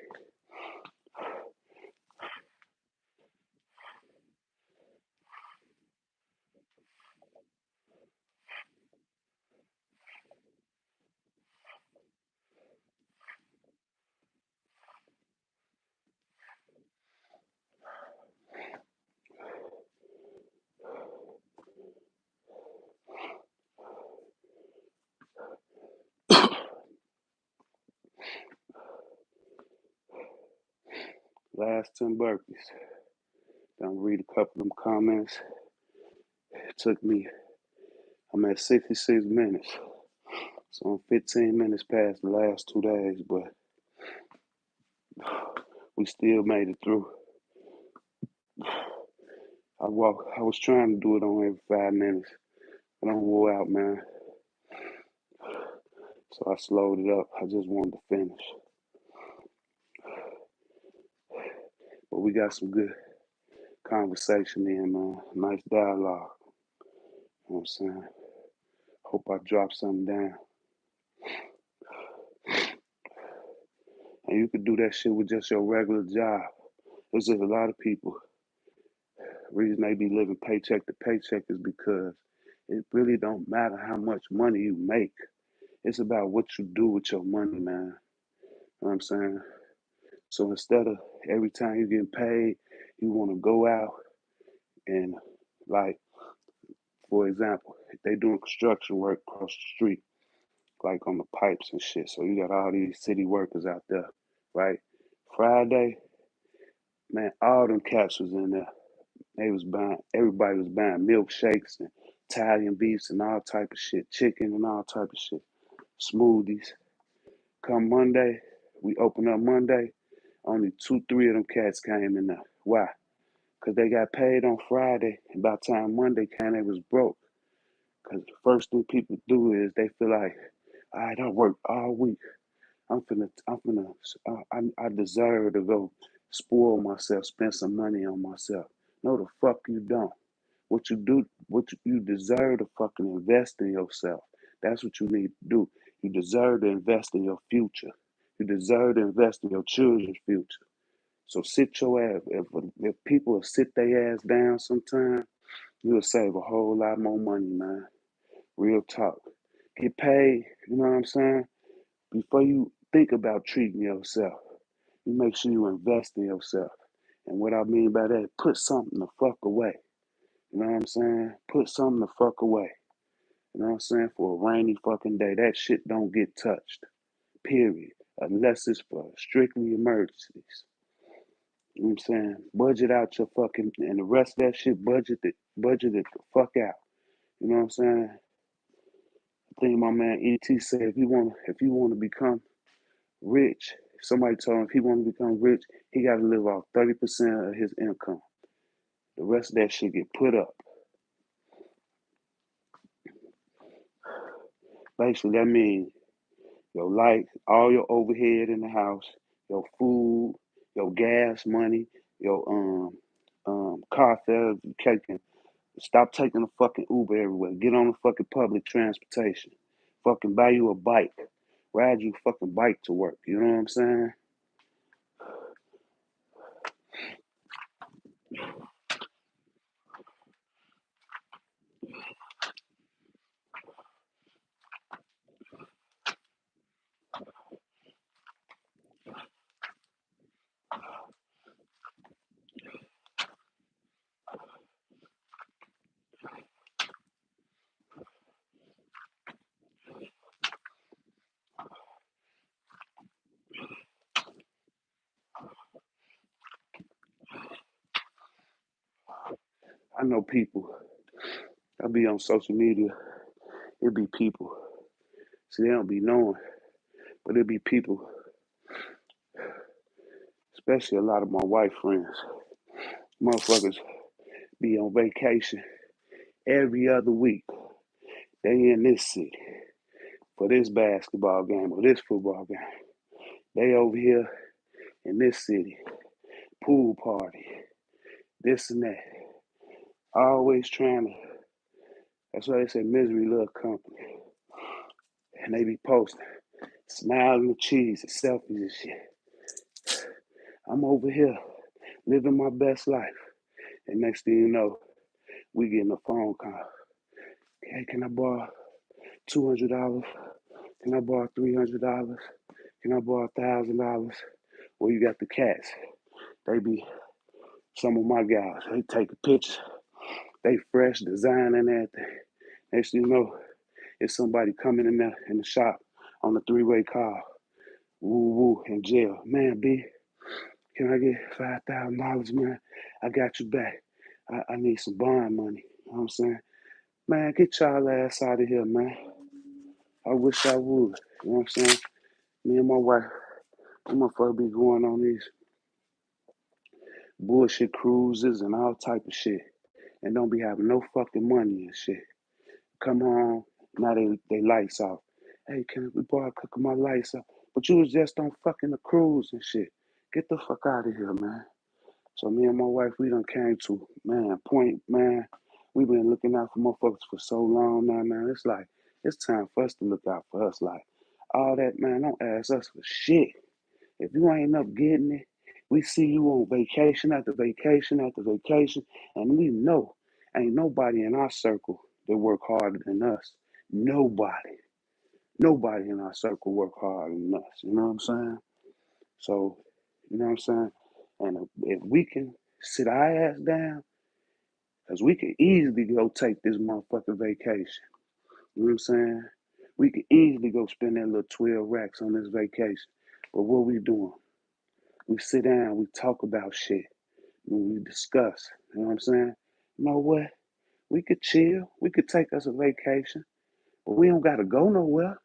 Last 10 burpees. Gonna read a couple of them comments. It took me, I'm at 66 minutes. So I'm 15 minutes past the last 2 days, but we still made it through. I was trying to do it on every 5 minutes, but I'm wore out, man. So I slowed it up. I just wanted to finish. But we got some good conversation in, man. Nice dialogue. You know what I'm saying? Hope I drop something down. And you could do that shit with just your regular job. There's just a lot of people, the reason they be living paycheck to paycheck is because it really don't matter how much money you make. It's about what you do with your money, man. You know what I'm saying? So instead of every time you get paid, you want to go out and, like, for example, if they doing construction work across the street, like on the pipes and shit. So you got all these city workers out there, right? Friday, man, all them cats was in there. They was buying, everybody was buying milkshakes and Italian beefs and all type of shit, chicken and all type of shit, smoothies. Come Monday, we open up Monday. Only two, three of them cats came in there. Why? Because they got paid on Friday, and by the time Monday came, they was broke. Because the first thing people do is they feel like, all right, I worked all week. I deserve to go spoil myself, spend some money on myself. No, the fuck you don't. What you do, you deserve to fucking invest in yourself. That's what you need to do. You deserve to invest in your future. You deserve to invest in your children's future. So sit your ass. If people sit their ass down sometime, you'll save a whole lot more money, man. Real talk. Get paid, you know what I'm saying? Before you think about treating yourself, you make sure you invest in yourself. And what I mean by that, put something the fuck away. You know what I'm saying? Put something the fuck away. You know what I'm saying? For a rainy fucking day. That shit don't get touched. Period. Unless it's for strictly emergencies. You know what I'm saying? Budget out your fucking, and the rest of that shit, budget it the fuck out. You know what I'm saying? I think my man ET said if you want to become rich, if somebody told him if he want to become rich, he got to live off 30% of his income. The rest of that shit get put up. Basically, that means your light, all your overhead in the house, your food, your gas money, your car fare. Stop taking a fucking Uber everywhere. Get on the fucking public transportation. Fucking buy you a bike. Ride you fucking bike to work. You know what I'm saying? I know people. I be on social media. It be people. See, they don't be knowing, but it be people, especially a lot of my white friends. Motherfuckers be on vacation every other week. They in this city for this basketball game or this football game. They over here in this city, pool party, this and that. Always trying to, that's why they say misery love company. And they be posting, smiling with cheese and selfies and shit. I'm over here living my best life. And next thing you know, we getting a phone call. Hey, can I borrow $200? Can I borrow $300? Can I borrow $1,000? Well, you got the cats. They be some of my guys. They take a picture. They fresh, design and everything. Next thing you know, it's somebody coming in the shop on the three-way call. Woo woo in jail. Man, B, can I get $5,000, man? I got you back. I need some bond money. You know what I'm saying? Man, get y'all ass out of here, man. I wish I would. You know what I'm saying? Me and my wife, I'm gonna be going on these bullshit cruises and all type of shit. And don't be having no fucking money and shit. Come on, now they lights off. Hey, can we borrow a couple of my lights off? But you was just on fucking the cruise and shit. Get the fuck out of here, man. So me and my wife, we done came to, man, point, man. We been looking out for motherfuckers for so long now, man. It's like, it's time for us to look out for us. Like, all that, man, don't ask us for shit. If you ain't up getting it, we see you on vacation after vacation after vacation, and we know ain't nobody in our circle that work harder than us. Nobody. Nobody in our circle work harder than us. You know what I'm saying? So, you know what I'm saying? And if we can sit our ass down, because we can easily go take this motherfucking vacation. You know what I'm saying? We can easily go spend that little 12 racks on this vacation. But what we doing? We sit down, we talk about shit, we discuss. You know what I'm saying? You know what? We could chill. We could take us a vacation, but we don't gotta go nowhere.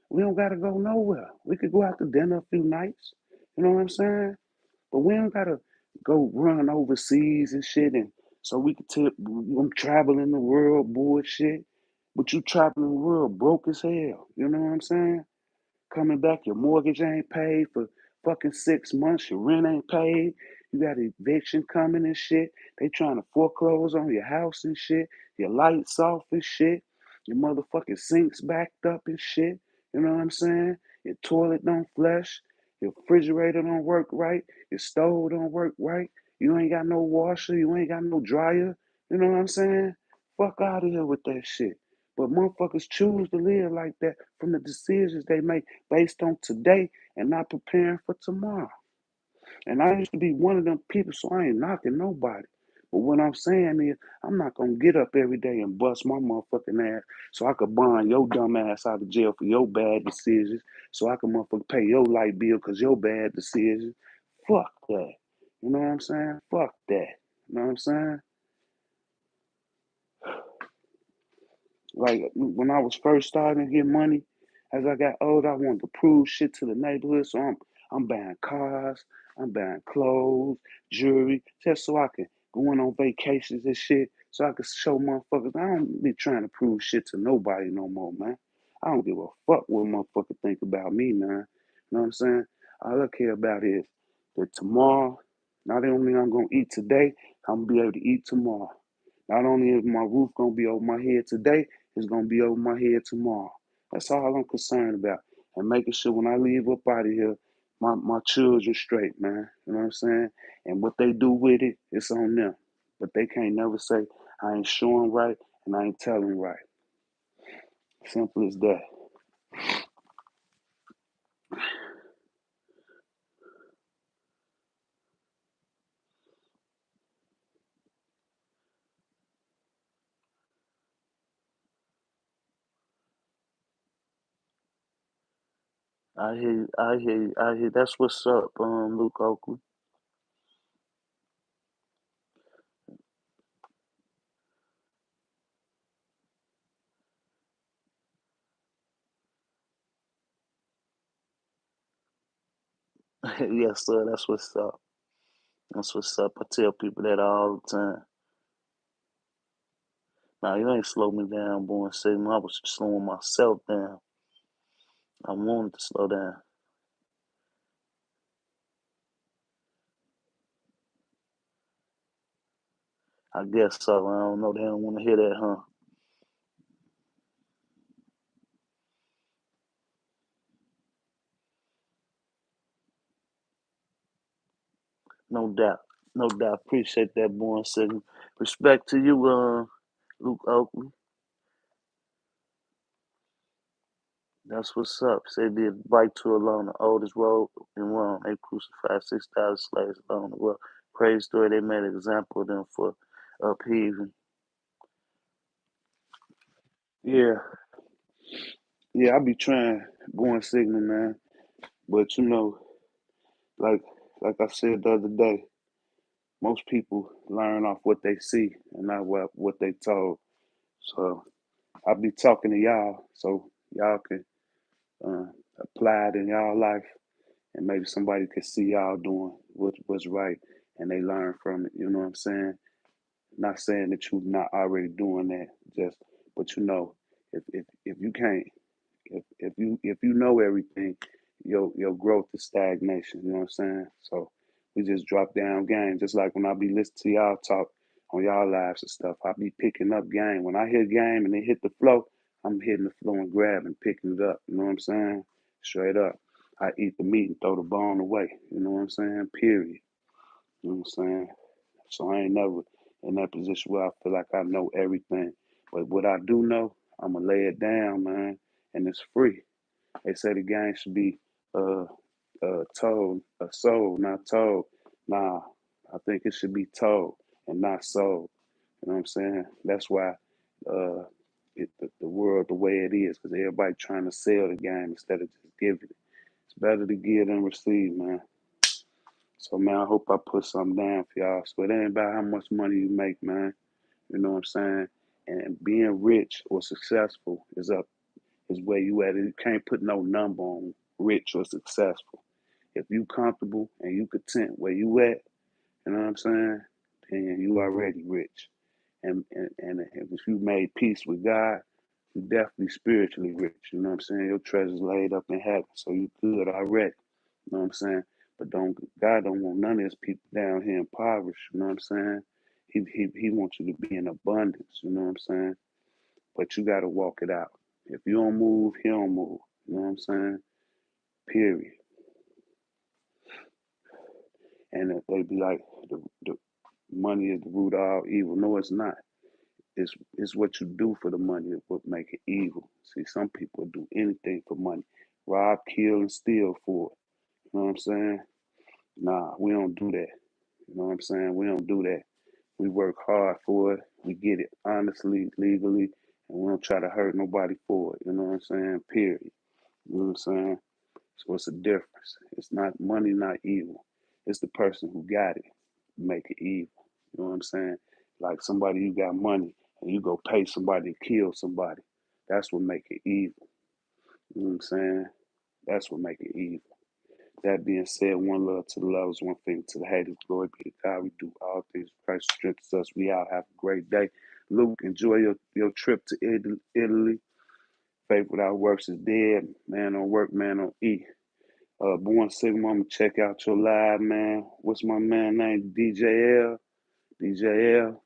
We don't gotta go nowhere. We could go out to dinner a few nights. You know what I'm saying? But we don't gotta go run overseas and shit. And so we could tell I'm traveling the world bullshit. But you traveling the world broke as hell. You know what I'm saying? Coming back, your mortgage ain't paid for fucking 6 months, your rent ain't paid, you got eviction coming and shit. They trying to foreclose on your house and shit, your lights off and shit, your motherfucking sinks backed up and shit. You know what I'm saying? Your toilet don't flush, your refrigerator don't work right, your stove don't work right, you ain't got no washer, you ain't got no dryer. You know what I'm saying? Fuck out of here with that shit. But motherfuckers choose to live like that from the decisions they make based on today and not preparing for tomorrow. And I used to be one of them people, so I ain't knocking nobody. But what I'm saying is, I'm not gonna get up every day and bust my motherfucking ass so I could bond your dumb ass out of jail for your bad decisions, so I can motherfucking pay your light bill because your bad decisions. Fuck that. You know what I'm saying? Fuck that. You know what I'm saying? Like when I was first starting to get money, as I got older, I wanted to prove shit to the neighborhood. So I'm buying cars, I'm buying clothes, jewelry, just so I can go on vacations and shit. So I can show motherfuckers I don't be trying to prove shit to nobody no more, man. I don't give a fuck what motherfucker think about me, man. You know what I'm saying? All I care about is that tomorrow, not only I'm gonna eat today, I'm gonna be able to eat tomorrow. Not only is my roof gonna be over my head today, it's gonna be over my head tomorrow. That's all I'm concerned about. And making sure when I leave up out of here, my children straight, man. You know what I'm saying? And what they do with it, it's on them. But they can't never say, I ain't showing right and I ain't telling right. Simple as that. I hear. That's what's up, Luke Oakland. Yes, sir. That's what's up. That's what's up. I tell people that all the time. Now, you ain't slow me down, boy, and say, I was slowing myself down. I wanted to slow down. I guess so. I don't know. They don't want to hear that, huh? No doubt. No doubt. Appreciate that, Born Signal. Respect to you, Luke Oakley. That's what's up. Say the bike tour along the oldest road in Rome. They crucified 6,000 slaves along the road. Praise story. They made an example of them for upheaving. Yeah, yeah. I be trying Born Signal, man. But like like I said the other day, most people learn off what they see and not what they told. So I be talking to y'all so y'all can uh, apply it in y'all life, and maybe somebody could see y'all doing what's right and they learn from it. You know what I'm saying? Not saying that you're not already doing that, just but if you can't if you know everything, your growth is stagnation. You know what I'm saying? So we just drop down game. Just like when I be listening to y'all talk on y'all lives and stuff, I be picking up game. When I hit game and it hit the flow, I'm hitting the flow and grabbing, picking it up. You know what I'm saying? Straight up. I eat the meat and throw the bone away. You know what I'm saying? Period. You know what I'm saying? So I ain't never in that position where I feel like I know everything. But what I do know, I'ma lay it down, man, and it's free. They say the game should be uh told, sold, not told. Nah, I think it should be told and not sold. You know what I'm saying? That's why uh the world the way it is, because everybody trying to sell the game instead of just giving it. It's better to give than receive, man. So man, I hope I put something down for y'all. So it ain't about how much money you make, man. You know what I'm saying? And being rich or successful is where you at. You can't put no number on rich or successful. If you comfortable and you content where you at, you know what I'm saying, then you already rich. And if you made peace with God, you definitely spiritually rich. You know what I'm saying? Your treasures laid up in heaven, so you good already. You know what I'm saying? But don't God don't want none of his people down here impoverished. You know what I'm saying? He wants you to be in abundance. You know what I'm saying? But you got to walk it out. If you don't move, he don't move. You know what I'm saying? Period. And they be like, the money is the root of all evil. No, it's not. It's what you do for the money that what make it evil. See, some people do anything for money, rob, kill, and steal for it. You know what I'm saying? Nah, we don't do that. You know what I'm saying? We don't do that. We work hard for it. We get it honestly, legally, and we don't try to hurt nobody for it. You know what I'm saying? Period. You know what I'm saying? So it's a difference. It's not money, not evil. It's the person who got it make it evil. You know what I'm saying? Like somebody you got money and you go pay somebody to kill somebody. That's what make it evil. You know what I'm saying? That's what make it evil. That being said, one love to the lovers, one thing to the haters. Glory be to God. We do all things. Christ strengthens us. We all have a great day. Luke, enjoy your trip to Italy. Faith without works is dead. Man on work, man on eat. Born Sigma, I'm gonna check out your live, man. What's my man name? DJL. DJL.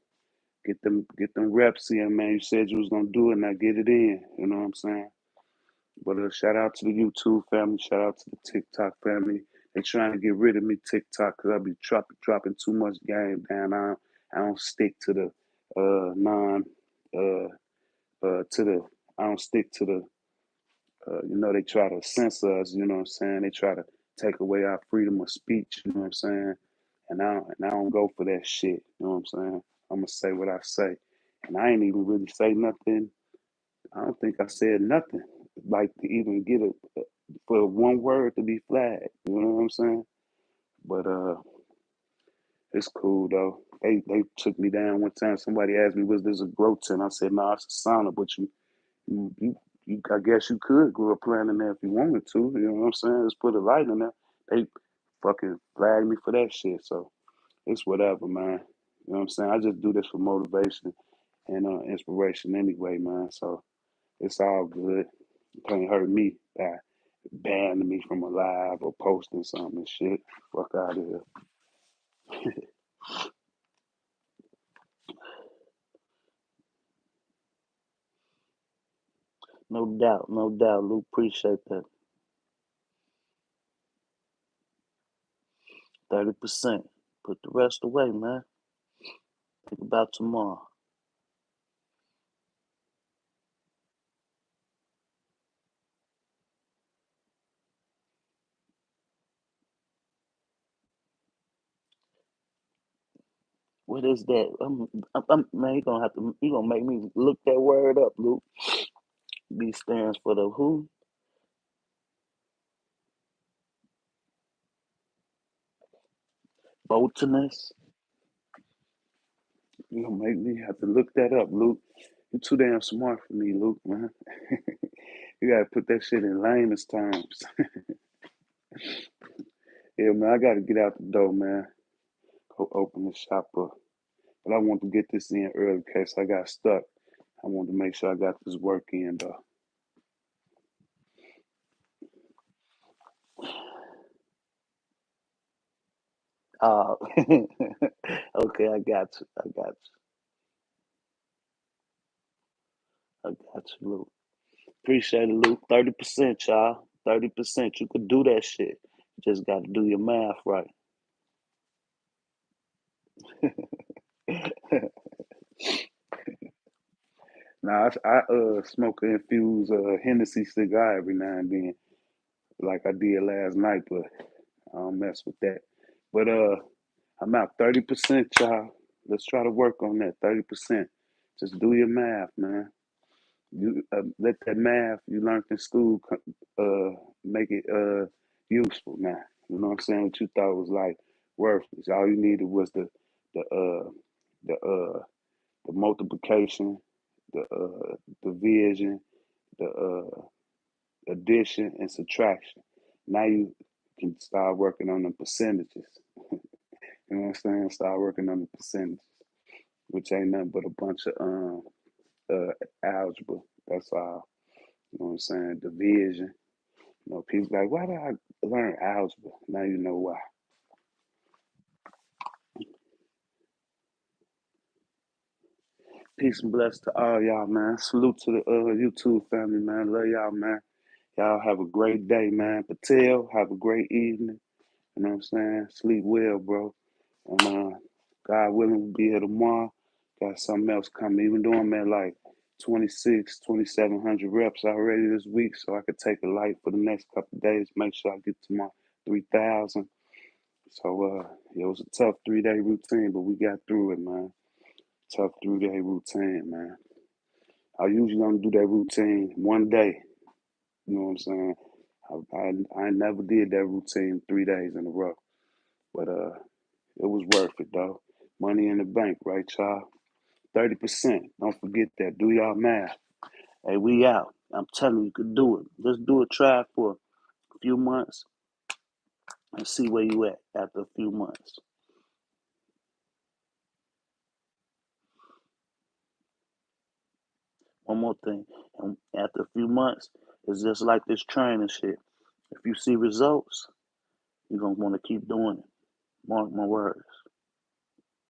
Get them reps in, man. You said you was gonna do it, now get it in. You know what I'm saying? But shout out to the YouTube family. Shout out to the TikTok family. They trying to get rid of me TikTok because I be dropping too much game down. I don't stick to the non uh to the I don't stick to the they try to censor us, you know what I'm saying? They try to take away our freedom of speech, you know what I'm saying? And I don't go for that shit, you know what I'm saying? I'm gonna say what I say. And I ain't even really say nothing. I don't think I said nothing like to even get for one word to be flagged, you know what I'm saying? But it's cool though. They took me down one time. Somebody asked me, was this a growth tent? I said, no, it's a sauna, but you, you, I guess you could grow a plant in there if you wanted to. You know what I'm saying? Just put a light in there. They fucking flagged me for that shit. So it's whatever, man. You know what I'm saying? I just do this for motivation and inspiration anyway, man. So it's all good. You can't hurt me by banning me from a live or posting something and shit. Fuck out of here. No doubt, Luke. Appreciate that. 30%. Put the rest away, man. Think about tomorrow. What is that? Man, you gonna make me look that word up, Luke. B stands for the who? Botanist. You gonna make me have to look that up, Luke. You're too damn smart for me, Luke, man. You gotta put that shit in layman's terms. Yeah, man, I gotta get out the door, man. Go open the shop up. But I want to get this in early in case I got stuck. I want to make sure I got this work in, though. Uh, okay, I got you. I got you, Luke. Appreciate it, Luke. 30%, y'all. 30%. You could do that shit. You just got to do your math right. Now, I smoke an infused Hennessy cigar every now and then, like I did last night, but I don't mess with that. But I'm out 30%, y'all. Let's try to work on that 30%. Just do your math, man. You let that math you learned in school make it useful now. You know what I'm saying? What you thought was like worthless. All you needed was the the the multiplication, the division, the addition and subtraction. Now you can start working on the percentages. You know what I'm saying? Start working on the percentages, which ain't nothing but a bunch of algebra. That's all. You know what I'm saying? Division. You know, people like, why did I learn algebra? Now you know why. Peace and bless to all y'all, man. Salute to the YouTube family, man. Love y'all, man. Y'all have a great day, man. Patel, have a great evening. You know what I'm saying? Sleep well, bro. And God willing, we'll be here tomorrow. Got something else coming. Even though I'm at like 26, 2,700 reps already this week, so I could take a light for the next couple of days. Make sure I get to my 3,000. So it was a tough 3 day routine, but we got through it, man. Tough 3 day routine, man. I usually only do that routine one day. You know what I'm saying? I never did that routine 3 days in a row, but it was worth it though. Money in the bank, right, y'all? 30%. Don't forget that. Do y'all math. Hey, we out. I'm telling you, you could do it. Just do a try for a few months and see where you at after a few months. One more thing. And after a few months, it's just like this training shit. If you see results, you're going to want to keep doing it. Mark my words.